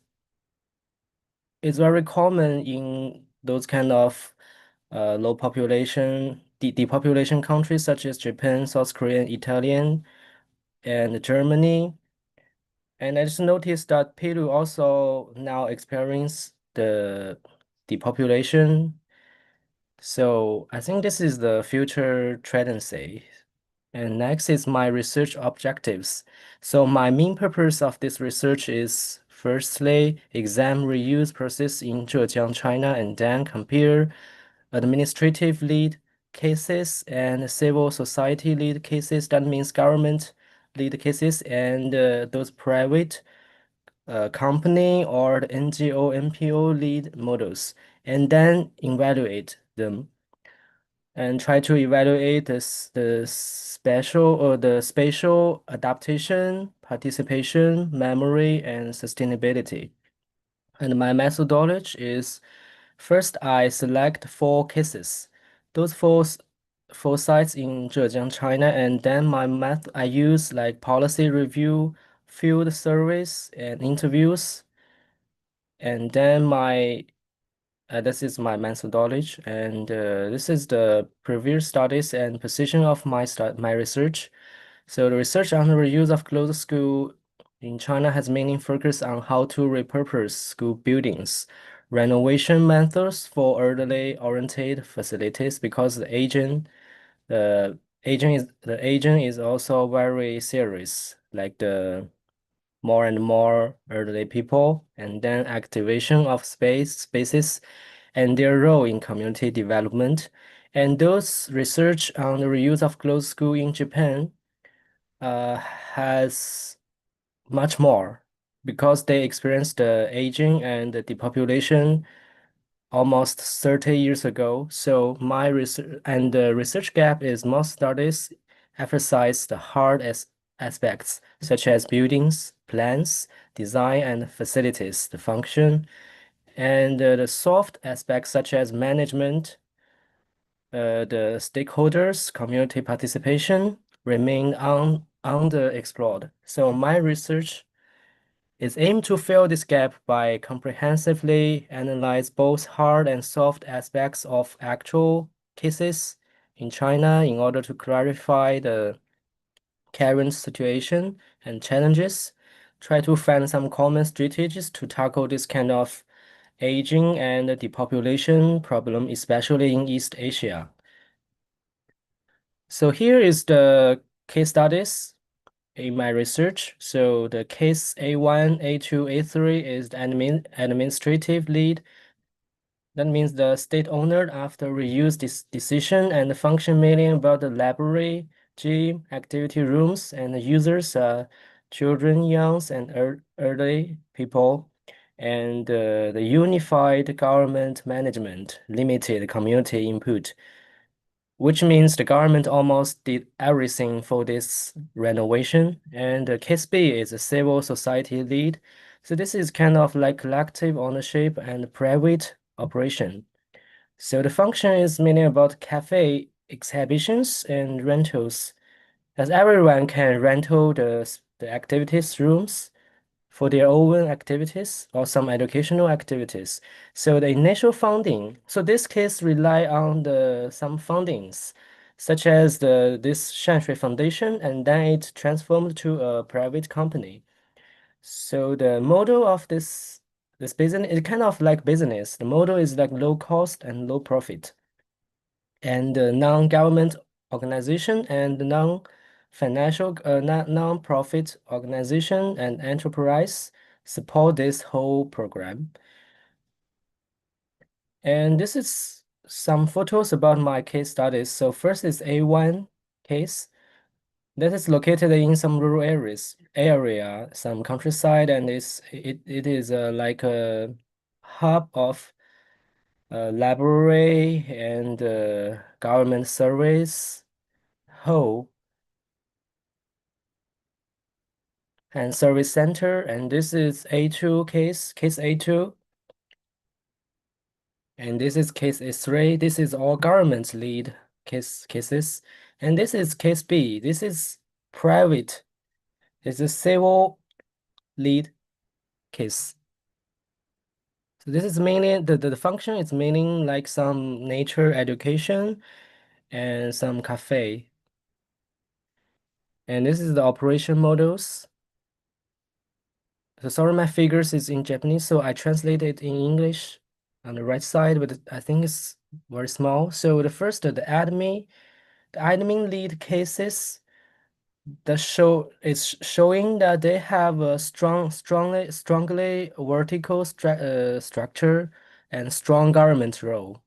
S5: is very common in those kind of low population, depopulation countries such as Japan, South Korea, Italian, and Germany. And I just noticed that Peru also now experience the depopulation. So I think this is the future tendency. And next is my research objectives. So my main purpose of this research is firstly, exam reuse process in Zhejiang, China, and then compare administrative lead cases and civil society lead cases. That means government lead cases and those private company or the NGO, NPO lead models, and then evaluate them and try to evaluate the spatial adaptation, participation, memory, and sustainability. And my methodology is first I select four cases. Those four sites in Zhejiang, China, and then I use like policy review, field surveys, and interviews. And then my This is my methodology, and this is the previous studies and position of my research. So the research on the reuse of closed school in China has mainly focused on how to repurpose school buildings, renovation methods for elderly oriented facilities because the aging is also very serious, like the more and more elderly people, and then activation of spaces and their role in community development. And those research on the reuse of closed school in Japan has much more because they experienced the aging and the depopulation almost 30 years ago. So my research and the research gap is most studies emphasize the hard aspects such as buildings, plans, design, and facilities, the function, and the soft aspects such as management, the stakeholders, community participation remain underexplored. So my research is aimed to fill this gap by comprehensively analyze both hard and soft aspects of actual cases in China in order to clarify the current situation and challenges, try to find some common strategies to tackle this kind of aging and depopulation problem, especially in East Asia. So here is the case studies in my research. So the case A1, A2, A3 is the administrative lead. That means the state owner after reuse this decision and the function mailing about the library, gym, activity rooms, and the users, children, youngs, and elderly people. And the unified government management, limited community input, which means the government almost did everything for this renovation. And case B is a civil society lead. So this is kind of like collective ownership and private operation. So the function is mainly about cafe exhibitions and rentals, as everyone can rental the activities rooms for their own activities or some educational activities. So the initial funding, so this case rely on some fundings, such as this Shanshui Foundation, and then it transformed to a private company. So the model of this business is kind of like business. The model is like low cost and low profit. And the non-government organization and non-financial, non-profit organization and enterprise support this whole program. And this is some photos about my case studies. So first is A1 case. That is located in some rural area, some countryside, and it is like a hub of library and government service whole and service center. And this is A2 case A2. And this is case A3. This is all government lead cases. And this is case B. This is private. It's a civil lead case. So this is mainly the function is mainly like some nature education and some cafe. And this is the operation models. So sorry, my figures is in Japanese, so I translate it in English on the right side, but I think it's very small. So the first, the admin lead cases, it's showing that they have a strongly vertical structure and strong government role.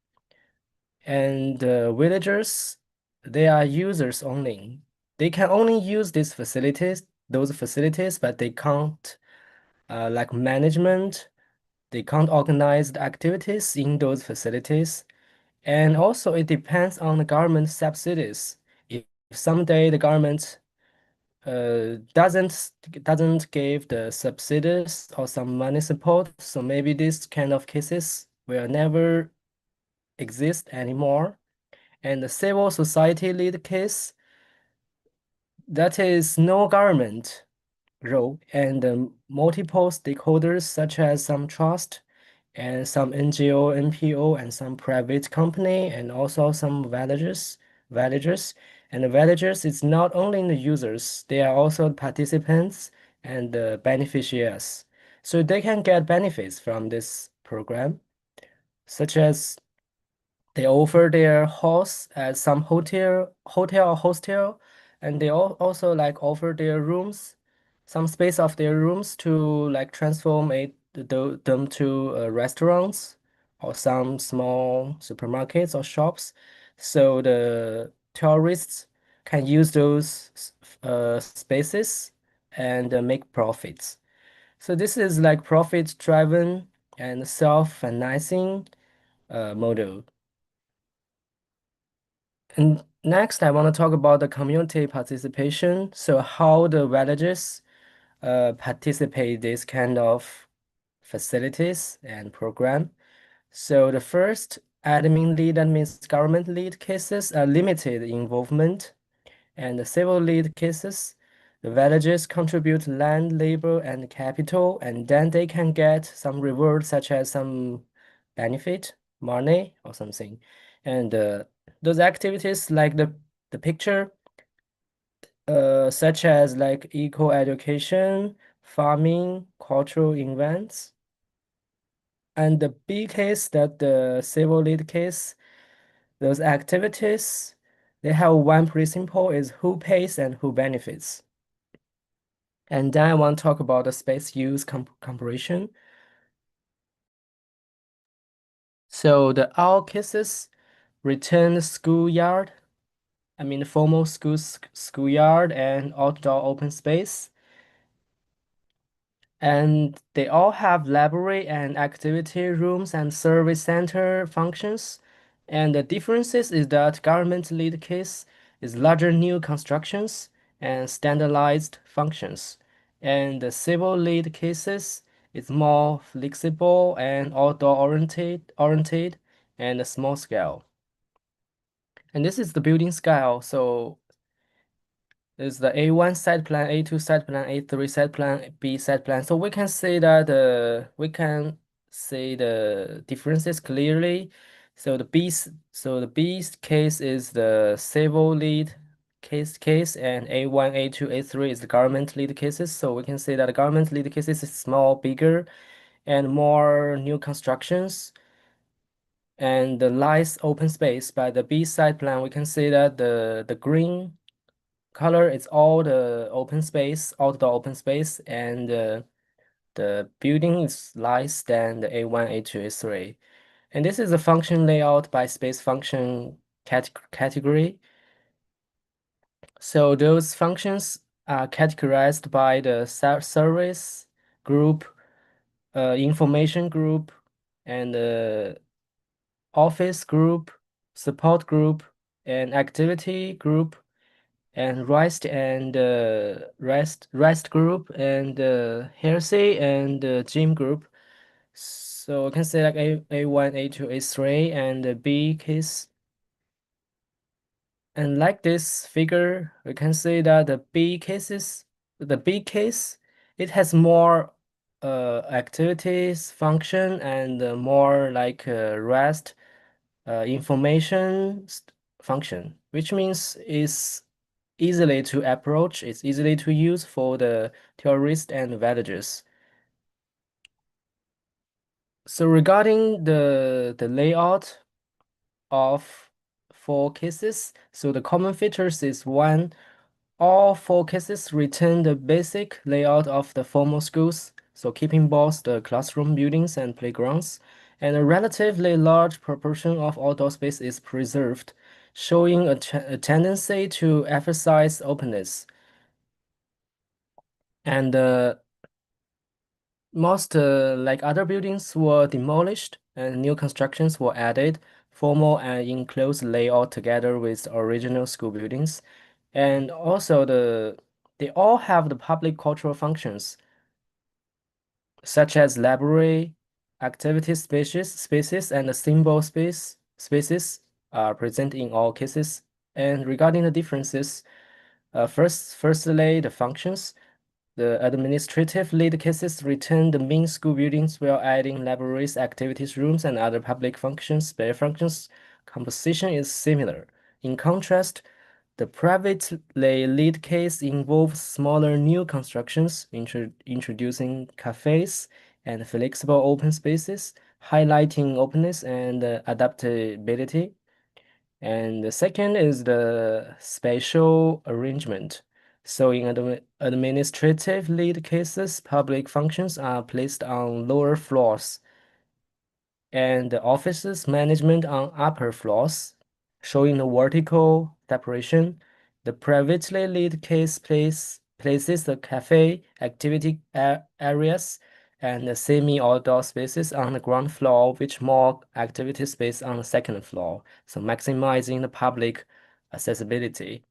S5: And villagers, they are users only. They can only use those facilities, but they can't like management. They can't organize the activities in those facilities. And also it depends on the government subsidies. If someday the government doesn't give the subsidies or some money support, so maybe this kind of cases will never exist anymore. And the civil society lead case, that is no government role and multiple stakeholders such as some trust and some NGO, NPO, and some private company, and also some villagers. And the villagers is not only the users, they are also participants and the beneficiaries. So they can get benefits from this program, such as they offer their house at some hotel or hostel, and they also like offer their rooms, some space of their rooms to like transform them to restaurants or some small supermarkets or shops, so the tourists can use those spaces and make profits. So this is like profit-driven and self-financing model. And next, I want to talk about the community participation. So how the villages participate this kind of facilities and program. So the first admin lead, that means government lead cases are limited involvement, and the civil lead cases, the villages contribute land, labor, and capital, and then they can get some reward such as some benefit, money, or something. And those activities like the picture, such as like eco education, farming, cultural events. And the B case, that the civil lead case, those activities, they have one principle is who pays and who benefits. And then I want to talk about the space use comparison. So the all cases return schoolyard, I mean formal schoolyard and outdoor open space. And they all have library and activity rooms and service center functions. And the differences is that government lead case is larger new constructions and standardized functions. And the civil lead cases is more flexible and outdoor oriented and a small scale. And this is the building scale. So is the A1 site plan, A2 site plan, A3 site plan, B site plan. So we can say that we can see the differences clearly. So the B case is the civil lead case, and A1, A2, A3 is the government lead cases. So we can say that the government lead cases is small, bigger, and more new constructions. And the lies open space. By the B site plan, we can say that the green color is all the open space, outdoor open space, and the building is less than the A1, A2, A3. And this is a function layout by space function category. So those functions are categorized by the service group, information group, and office group, support group, and activity group, and rest group, and hearsay and gym group. So I can say like A1, A2, A3, and B case. And like this figure, we can see that the B case, it has more activities function and more like rest information function, which means is easily to approach, it's easily to use for the tourists and villagers. So regarding the layout of four cases, so the common features is one, all four cases return the basic layout of the formal schools, so keeping both the classroom buildings and playgrounds, and a relatively large proportion of outdoor space is preserved, showing a tendency to emphasize openness. And most like other buildings were demolished and new constructions were added, formal and enclosed layout together with original school buildings. And also they all have the public cultural functions, such as library, activity spaces, and the symbol spaces are present in all cases. And regarding the differences, firstly, the functions. The administrative lead cases return the main school buildings while adding libraries, activities rooms, and other public functions. Spare functions composition is similar. In contrast, the privately lead case involves smaller new constructions, introducing cafes and flexible open spaces, highlighting openness and adaptability. And the second is the spatial arrangement. So in administrative lead cases, public functions are placed on lower floors and the office's management on upper floors, showing the vertical separation. The privately lead case places the cafe, activity areas, and the semi-outdoor spaces on the ground floor, with more activity space on the second floor, so maximizing the public accessibility.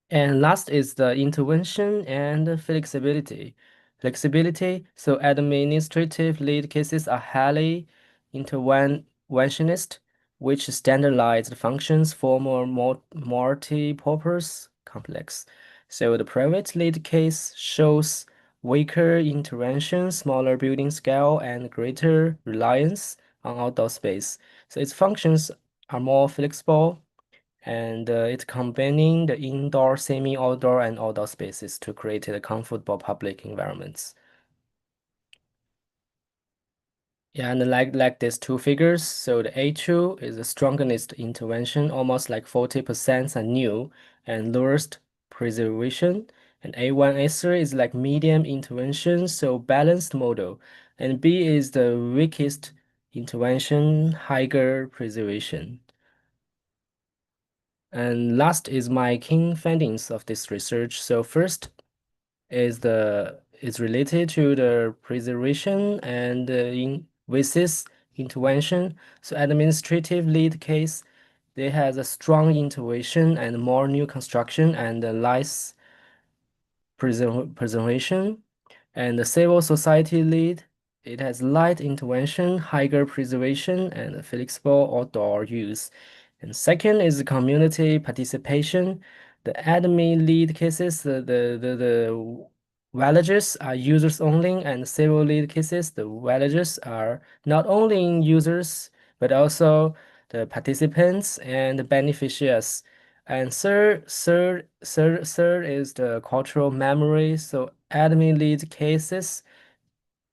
S5: And last is the intervention and flexibility. Flexibility, so administrative lead cases are highly interventionist, which standardize the functions for more multi-purpose complex. So the private lead case shows weaker intervention, smaller building scale, and greater reliance on outdoor space. So its functions are more flexible and it's combining the indoor, semi-outdoor, and outdoor spaces to create a comfortable public environments. Yeah, and like these two figures, so the A2 is the strongest intervention, almost like 40% are new and lowest preservation. And A1, A3 is like medium intervention, so balanced model. And B is the weakest intervention, higher preservation. And last is my key findings of this research. So first is related to the preservation and in versus intervention. So administrative lead case, they has a strong intervention and more new construction and less preservation. And the civil society lead, it has light intervention, higher preservation, and flexible outdoor use. And second is community participation. The admin lead cases, the villages are users only, and civil lead cases, the villages are not only users, but also the participants and the beneficiaries. And third is the cultural memory. So admin lead cases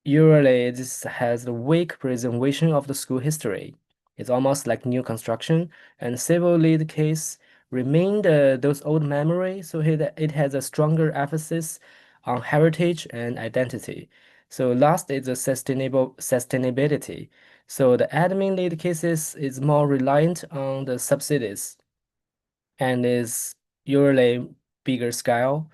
S5: usually this has the weak preservation of the school history. It's almost like new construction. And civil lead case remain those old memory. So it has a stronger emphasis on heritage and identity. So last is the sustainability. So the admin lead cases is more reliant on the subsidies and is usually bigger scale.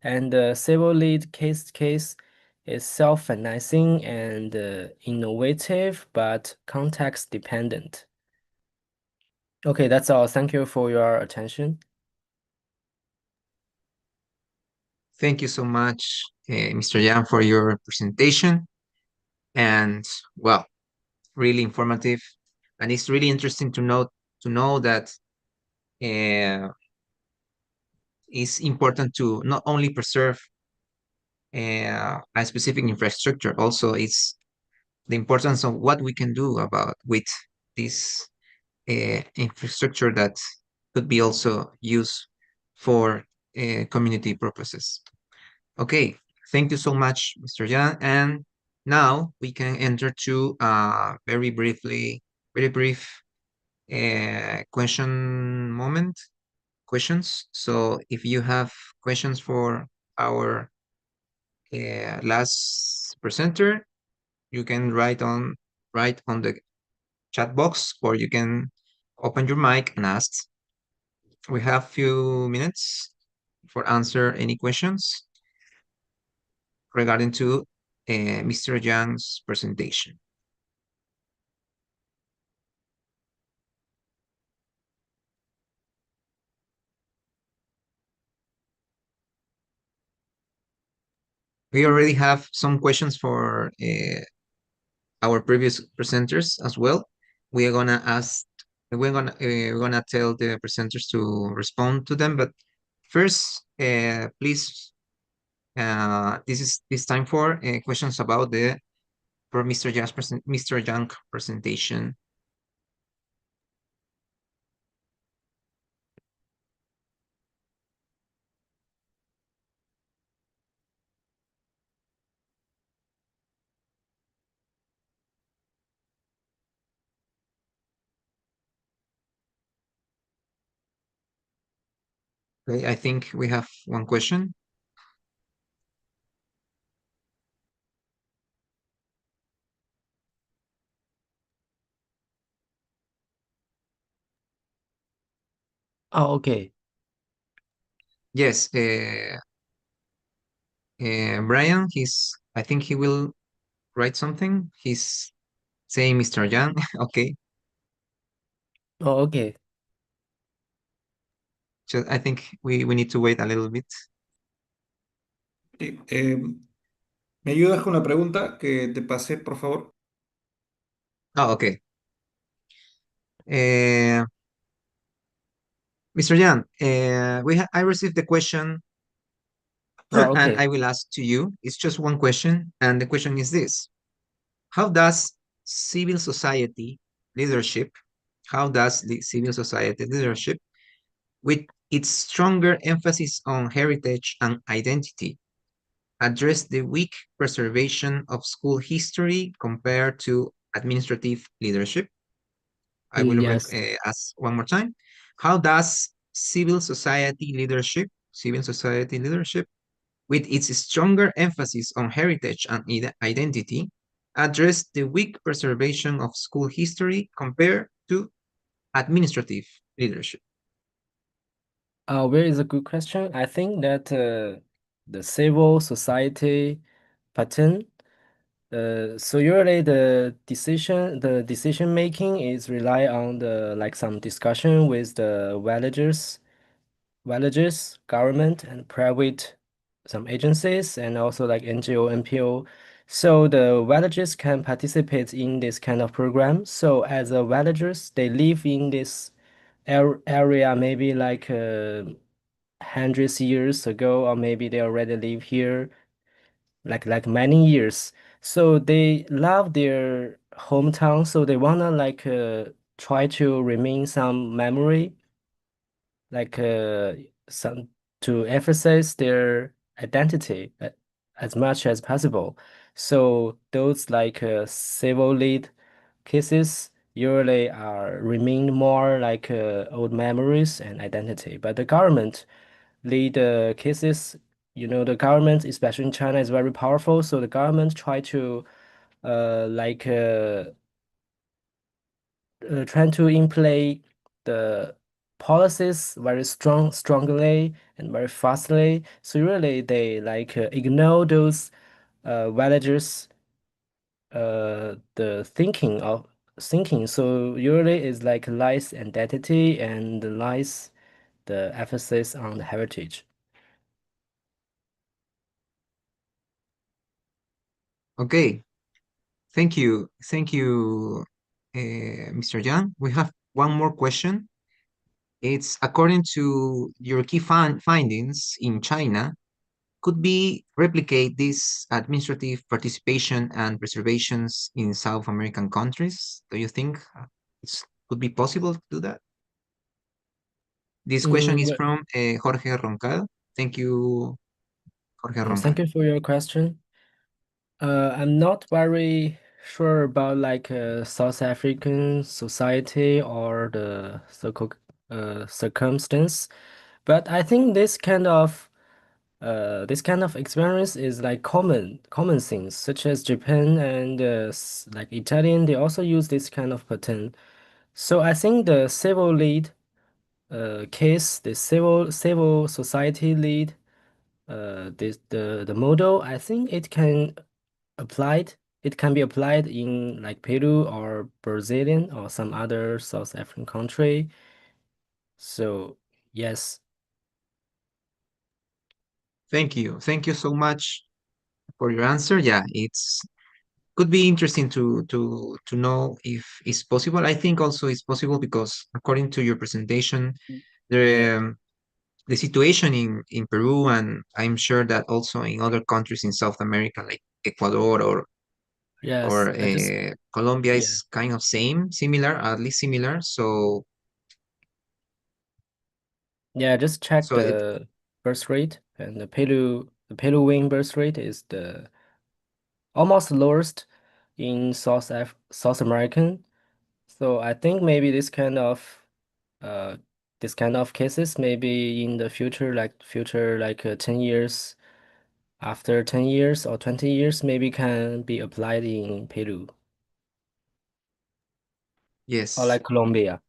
S5: And the civil lead case is self-financing and innovative but context dependent. Okay, that's all. Thank you for your attention.
S1: Thank you so much, Mr. Yang, for your presentation. And well, really informative. And it's really interesting to know that it's important to not only preserve a specific infrastructure, also it's the importance of what we can do about with this infrastructure that could be also used for community purposes. Okay, thank you so much, Mr. Yan. And now we can enter to very brief question moment, questions. So if you have questions for our last presenter, you can write on the chat box, or you can open your mic and ask. We have few minutes for answer any questions regarding to Mr. Yang's presentation. We already have some questions for our previous presenters as well. We are gonna ask. We're gonna tell the presenters to respond to them. But first, please This is this time for questions about the for Mr. Young presentation. Okay, I think we have one question.
S5: Oh, okay.
S1: Yes, Brian, I think he will write something. He's saying Mr. Young. Okay,
S5: Oh, okay.
S1: so I think we need to wait a little bit.
S4: Sí, ¿me ayudas con la pregunta que te pasé, por favor?
S1: Oh, okay. Mr. Young, I received the question
S5: Oh,
S1: and
S5: okay.
S1: I will ask to you. It's just one question, and the question is this: How does civil society leadership, how does the civil society leadership, with its stronger emphasis on heritage and identity, address the weak preservation of school history compared to administrative leadership? I will
S5: Yes.
S1: ask one more time. How does civil society leadership, with its stronger emphasis on heritage and identity, address the weak preservation of school history compared to administrative leadership?
S5: Where is a good question? I think that the civil society pattern. So usually the decision making is rely on the like some discussion with the villages, government and private some agencies and also like NGO, NPO. So the villages can participate in this kind of program. So as a villagers, they live in this area maybe like hundreds years ago, or maybe they already live here like many years. So they love their hometown, so they wanna like try to remain some memory, like some to emphasize their identity as much as possible. So those like civil lead cases usually are remain more like old memories and identity. But the government lead cases, the government, especially in China, is very powerful. So the government try to like trying to implement the policies very strongly and very fastly. So really they like ignore those villagers the thinking. So usually it's like lies identity and lies the emphasis on the heritage.
S1: Okay, thank you, Mr. Yang. We have one more question. It's according to your key findings in China, could be replicate this administrative participation and reservations in South American countries? Do you think it could be possible to do that? This question is
S5: Well,
S1: from Jorge Roncal. Thank you, Jorge Roncal.
S5: thank you for your question. I'm not very sure about like South African society or the circumstance, but I think this kind of experience is like common things, such as Japan and like Italian. They also use this kind of pattern. So I think the civil lead case, the civil society lead, this the model. I think it can be applied in like Peru or Brazilian or some other South African country. So yes.
S1: Thank you so much for your answer. Yeah, it's could be interesting to know if it's possible. I think also it's possible because according to your presentation,
S5: Yeah.
S1: there the situation in Peru, and I'm sure that also in other countries in South America, like Ecuador
S5: Yes,
S1: or
S5: I just
S1: Colombia,
S5: yeah
S1: is kind of similar, at least similar.
S5: yeah I just checked
S1: So it
S5: the birth rate, and the Peru wing birth rate is the almost lowest in South American. So I think maybe uh this kind of cases maybe in the future, like 10 years, after 10 years or 20 years, maybe can be applied in Peru or
S1: yes,
S5: like Colombia.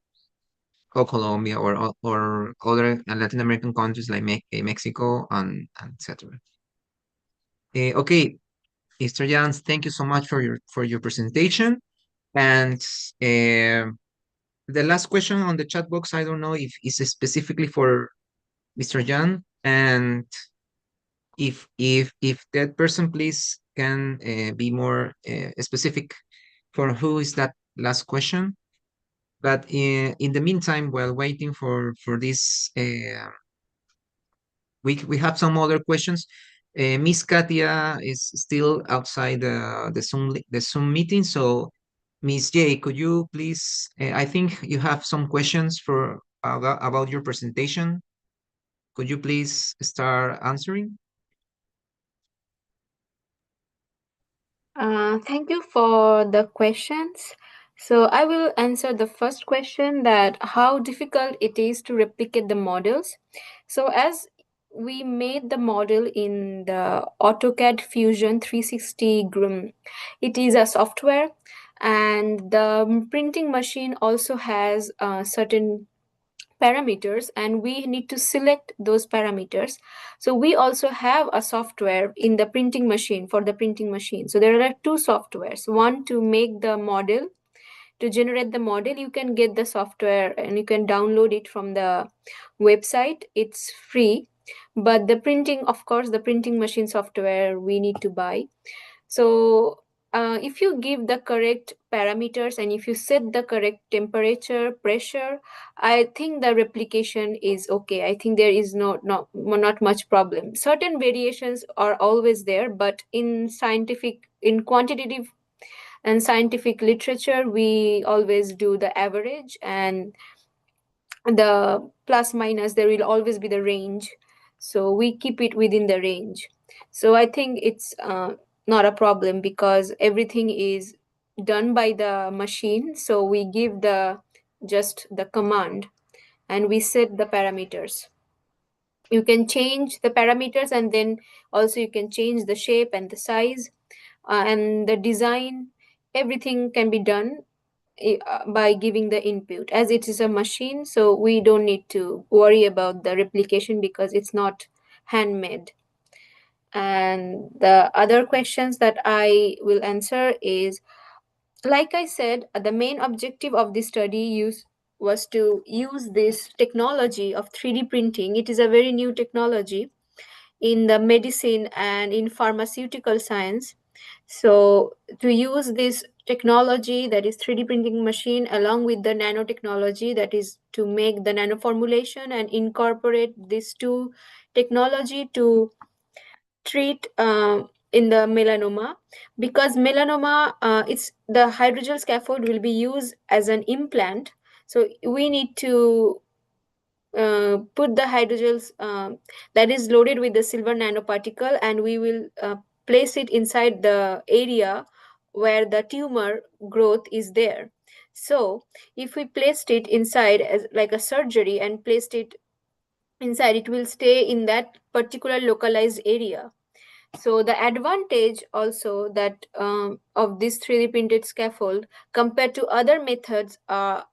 S1: or Colombia or other Latin American countries like Mexico and etc. Okay, Mr. Jans, thank you so much for your presentation. And the last question on the chat box, I don't know if it's specifically for Mr. Jan, and if that person please can be more specific for who is that last question. But in the meantime, while waiting for this, we have some other questions. Miss Katia is still outside the Zoom meeting, so Miss J, could you please? I think you have some questions for about your presentation. Could you please start answering?
S2: Thank you for the questions. So I will answer the first question, that how difficult it is to replicate the models. So as we made the model in the AutoCAD Fusion 360 it is a software, and the printing machine also has certain parameters, and we need to select those parameters. So we also have a software in the printing machine, for the printing machine. So there are two softwares, one to make the model, to generate the model. You can get the software and you can download it from the website, it's free. But the printing, of course, the printing machine software we need to buy. So if you give the correct parameters and if you set the correct temperature, pressure, I think the replication is okay. I think there is not much problem. Certain variations are always there, but in quantitative and scientific literature, we always do the average, and the plus minus, there will always be the range. So we keep it within the range. So I think it's not a problem, because everything is done by the machine. So we give the just the command and we set the parameters. You can change the parameters, and then also you can change the shape and the size, and the design. Everything can be done by giving the input, as it is a machine. So we don't need to worry about the replication because it's not handmade. And the other questions that I will answer is, like I said, the main objective of this was to use this technology of 3D printing. It is a very new technology in the medicine and in pharmaceutical science. So to use this technology, that is 3D printing machine, along with the nanotechnology, that is to make the nanoformulation and incorporate these two technology to treat in the melanoma. Because melanoma, it's the hydrogel scaffold will be used as an implant. So we need to put the hydrogels that is loaded with the silver nanoparticle, and we will place it inside the area where the tumor growth is there. So if we placed it inside as like a surgery and placed it inside, it will stay in that particular localized area. So the advantage also that of this 3D printed scaffold compared to other methods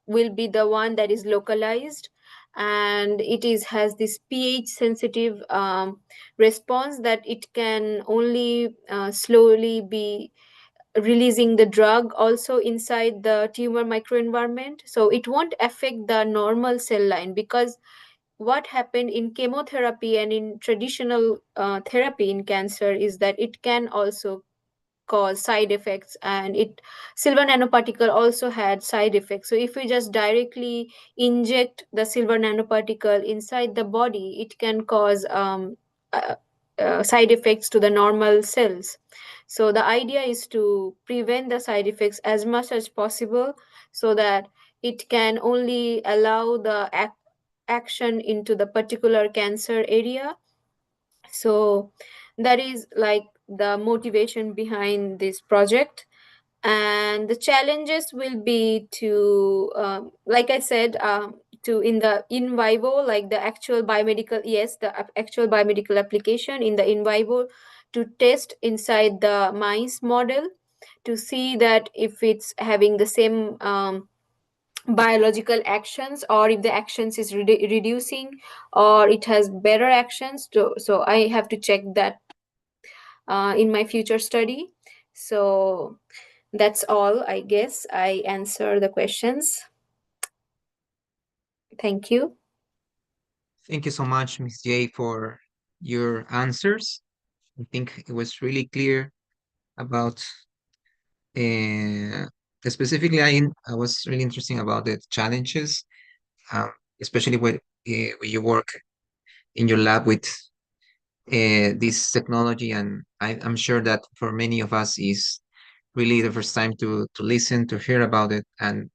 S2: will be the one that is localized, and it is has this pH sensitive response, that it can only slowly be releasing the drug also inside the tumor microenvironment. So it won't affect the normal cell line, because what happened in chemotherapy and in traditional therapy in cancer is that it can also cause side effects, and it silver nanoparticle also had side effects. So if we just directly inject the silver nanoparticle inside the body, it can cause uh, side effects to the normal cells. So the idea is to prevent the side effects as much as possible, so that it can only allow the action into the particular cancer area. So that is like the motivation behind this project. And the challenges will be to like I said, to in the in vivo, like the actual biomedical, yes, the actual biomedical application in the in vivo, to test inside the mice model to see that if it's having the same biological actions, or if the actions is reducing, or it has better actions. So I have to check that in my future study. So that's all, I guess. I answer the questions. Thank you.
S1: Thank you so much, Miss J, for your answers. I think it was really clear about uh, specifically. I was really interesting about the challenges, um, especially when you work in your lab with this technology, and I'm sure that for many of us is really the first time to listen to hear about it, and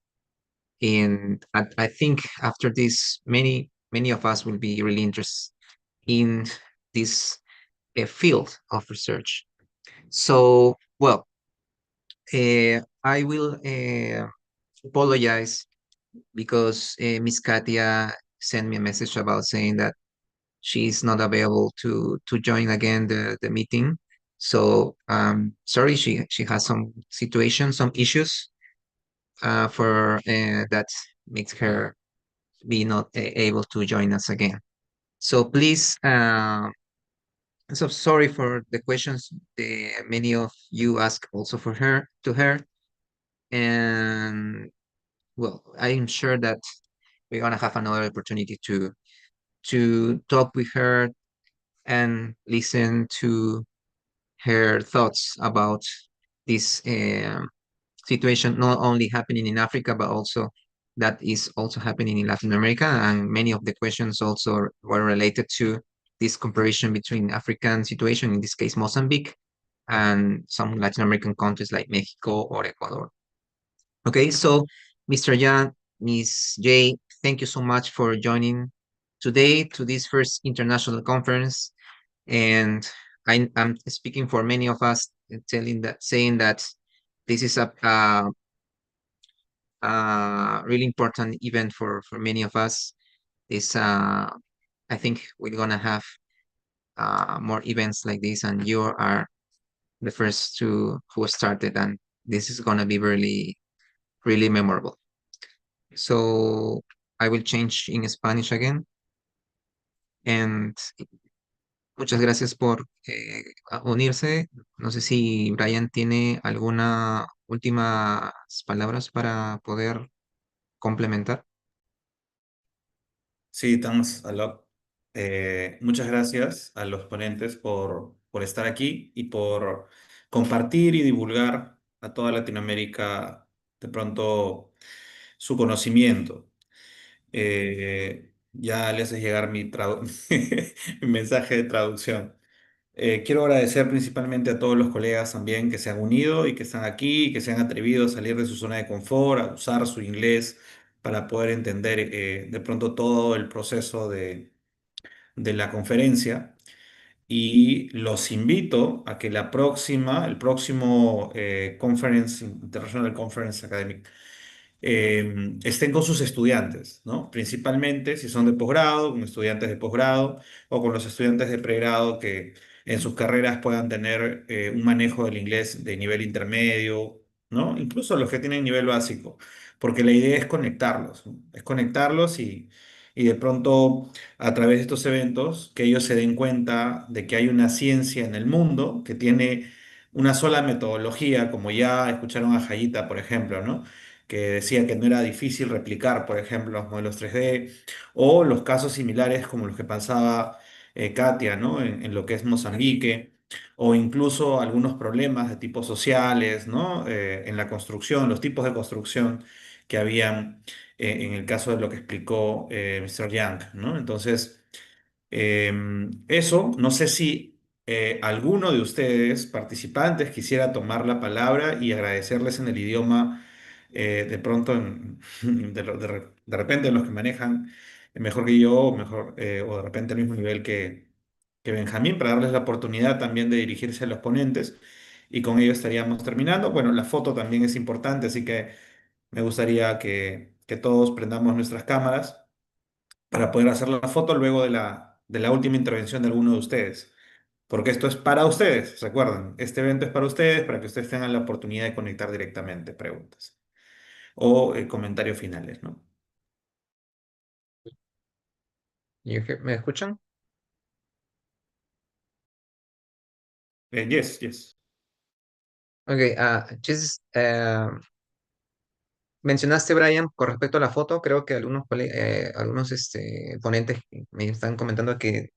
S1: I think after this, many of us will be really interested in this field of research. So, well, I will apologize because Miss Katia sent me a message about saying that she's not available to join again the meeting. So sorry, she has some situations, some issues for that makes her be not able to join us again. So please, so sorry for the questions the many of you ask also for her to her, and well, I'm sure that we're gonna have another opportunity to talk with her and listen to her thoughts about this situation, not only happening in Africa, but also that is also happening in Latin America. And many of the questions also were related to this comparison between African situation, in this case Mozambique, and some Latin American countries like Mexico or Ecuador. Okay, so Mr. Yan, Miss J, thank you so much for joining today to this first international conference. And I'm speaking for many of us, saying that this is a really important event for many of us. This I think we're gonna have more events like this, and you are the first to who started, and this is gonna be really memorable. So I will change in Spanish again, and muchas gracias por unirse. No sé si Brian tiene alguna últimas palabras para poder complementar.
S4: Sí, thanks a lot. Muchas gracias a los ponentes por estar aquí y por compartir y divulgar a toda Latinoamérica de pronto su conocimiento. Ya le haces llegar mi mensaje de traducción. Quiero agradecer principalmente a todos los colegas también que se han unido y que están aquí, que se han atrevido a salir de su zona de confort, a usar su inglés para poder entender de pronto todo el proceso de la conferencia. Y los invito a que el próximo International Conference Academic, estén con sus estudiantes, ¿no? Principalmente si son de posgrado, con estudiantes de posgrado o con los estudiantes de pregrado que en sus carreras puedan tener un manejo del inglés de nivel intermedio, ¿no? Incluso los que tienen nivel básico, porque la idea es conectarlos, ¿no? Es conectarlos y de pronto a través de estos eventos que ellos se den cuenta de que hay una ciencia en el mundo que tiene una sola metodología, como ya escucharon a Jayita, por ejemplo, ¿no? Que decía que no era difícil replicar, por ejemplo, los modelos 3D, o los casos similares como los que pasaba Katia, ¿no? En lo que es Mozambique, o incluso algunos problemas de tipo sociales, ¿no? En la construcción, los tipos de construcción que habían en el caso de lo que explicó Mr. Young, ¿no? Entonces, eso, no sé si alguno de ustedes participantes quisiera tomar la palabra y agradecerles en el idioma, de pronto, de repente los que manejan mejor que yo, o de repente al mismo nivel que Benjamín, para darles la oportunidad también de dirigirse a los ponentes. Y con ello estaríamos terminando. Bueno, la foto también es importante, así que me gustaría que todos prendamos nuestras cámaras para poder hacer la foto luego de la última intervención de alguno de ustedes. Porque esto es para ustedes, recuerden, este evento es para ustedes, para que ustedes tengan la oportunidad de conectar directamente preguntas o comentarios finales, ¿no?
S1: ¿Me escuchan?
S4: Yes, yes.
S1: Ok, mencionaste, Brian, con respecto a la foto, creo que algunos ponentes me están comentando que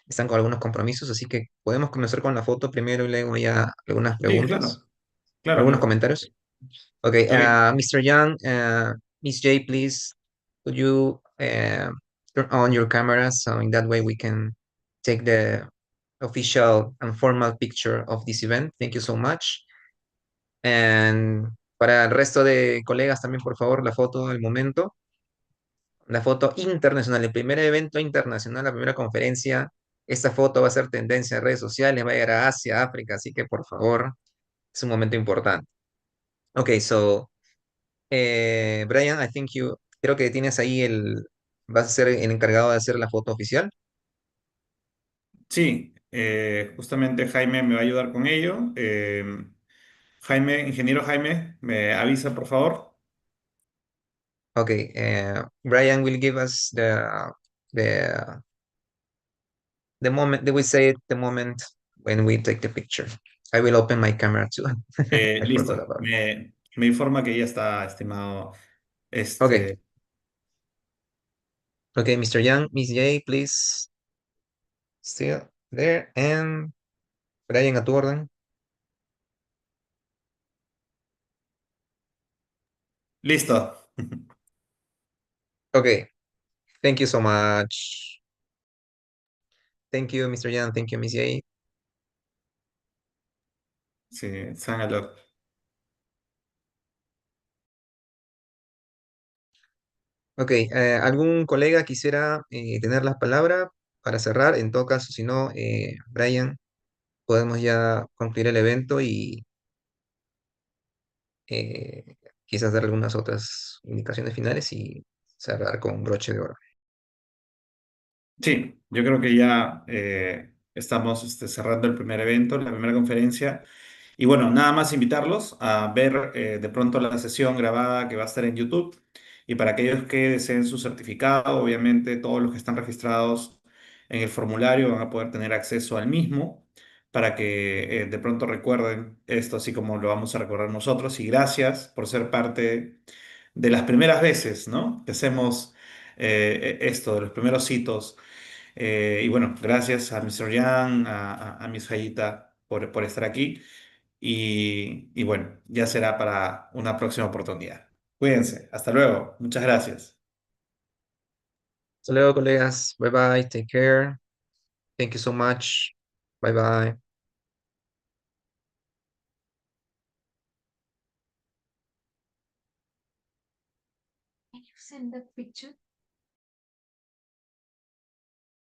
S1: están con algunos compromisos, así que podemos comenzar con la foto primero y luego ya algunas
S4: Sí,
S1: preguntas,
S4: claro, claro,
S1: algunos
S4: claro.
S1: comentarios. Ok,
S4: Ok.
S1: Mr. Young, Miss J, please, could you turn on your camera so in that way we can take the official and formal picture of this event? Thank you so much. And para el resto de colegas también, por favor, la foto del momento. La foto internacional, el primer evento internacional, la primera conferencia. Esta foto va a ser tendencia en redes sociales, va a llegar a Asia, África, así que por favor, es un momento importante. Ok, so, Brian, creo que tienes ahí vas a ser el encargado de hacer la foto oficial.
S4: Sí, justamente Jaime me va a ayudar con ello. Jaime, ingeniero Jaime, ¿me avisa, por favor?
S1: Ok, Brian will give us the, the moment, they will say it the moment when we take the picture. I will open my camera too. I forgot
S4: Listo,
S1: about it.
S4: me informa que ya está, estimado.
S1: Okay,
S4: Este,
S1: okay, Mr. Young, Miss J, please, still there. And Brian, a tu orden.
S4: listo.
S1: Okay, thank you so much. Thank you, Mr. Young. Thank you, Miss J.
S4: Sí, Sangalot.
S1: Okay, ¿algún colega quisiera tener la palabra para cerrar? En todo caso, si no, Brian, podemos ya concluir el evento y eh, quizás dar algunas otras indicaciones finales y cerrar con broche de oro.
S4: Sí, yo creo que ya estamos cerrando el primer evento, la primera conferencia. Y bueno, nada más invitarlos a ver de pronto la sesión grabada que va a estar en YouTube. Y para aquellos que deseen su certificado, obviamente todos los que están registrados en el formulario van a poder tener acceso al mismo para que de pronto recuerden esto, así como lo vamos a recordar nosotros. Y gracias por ser parte de las primeras veces, ¿no? Que hacemos esto, de los primeros hitos. Y bueno, gracias a Mr. Yang, a Miss Hayita por estar aquí. Y bueno, ya será para una próxima oportunidad. Cuídense. Hasta luego. Muchas gracias.
S1: Hasta luego, colegas. Bye bye. Take care. Thank you so much. Bye bye.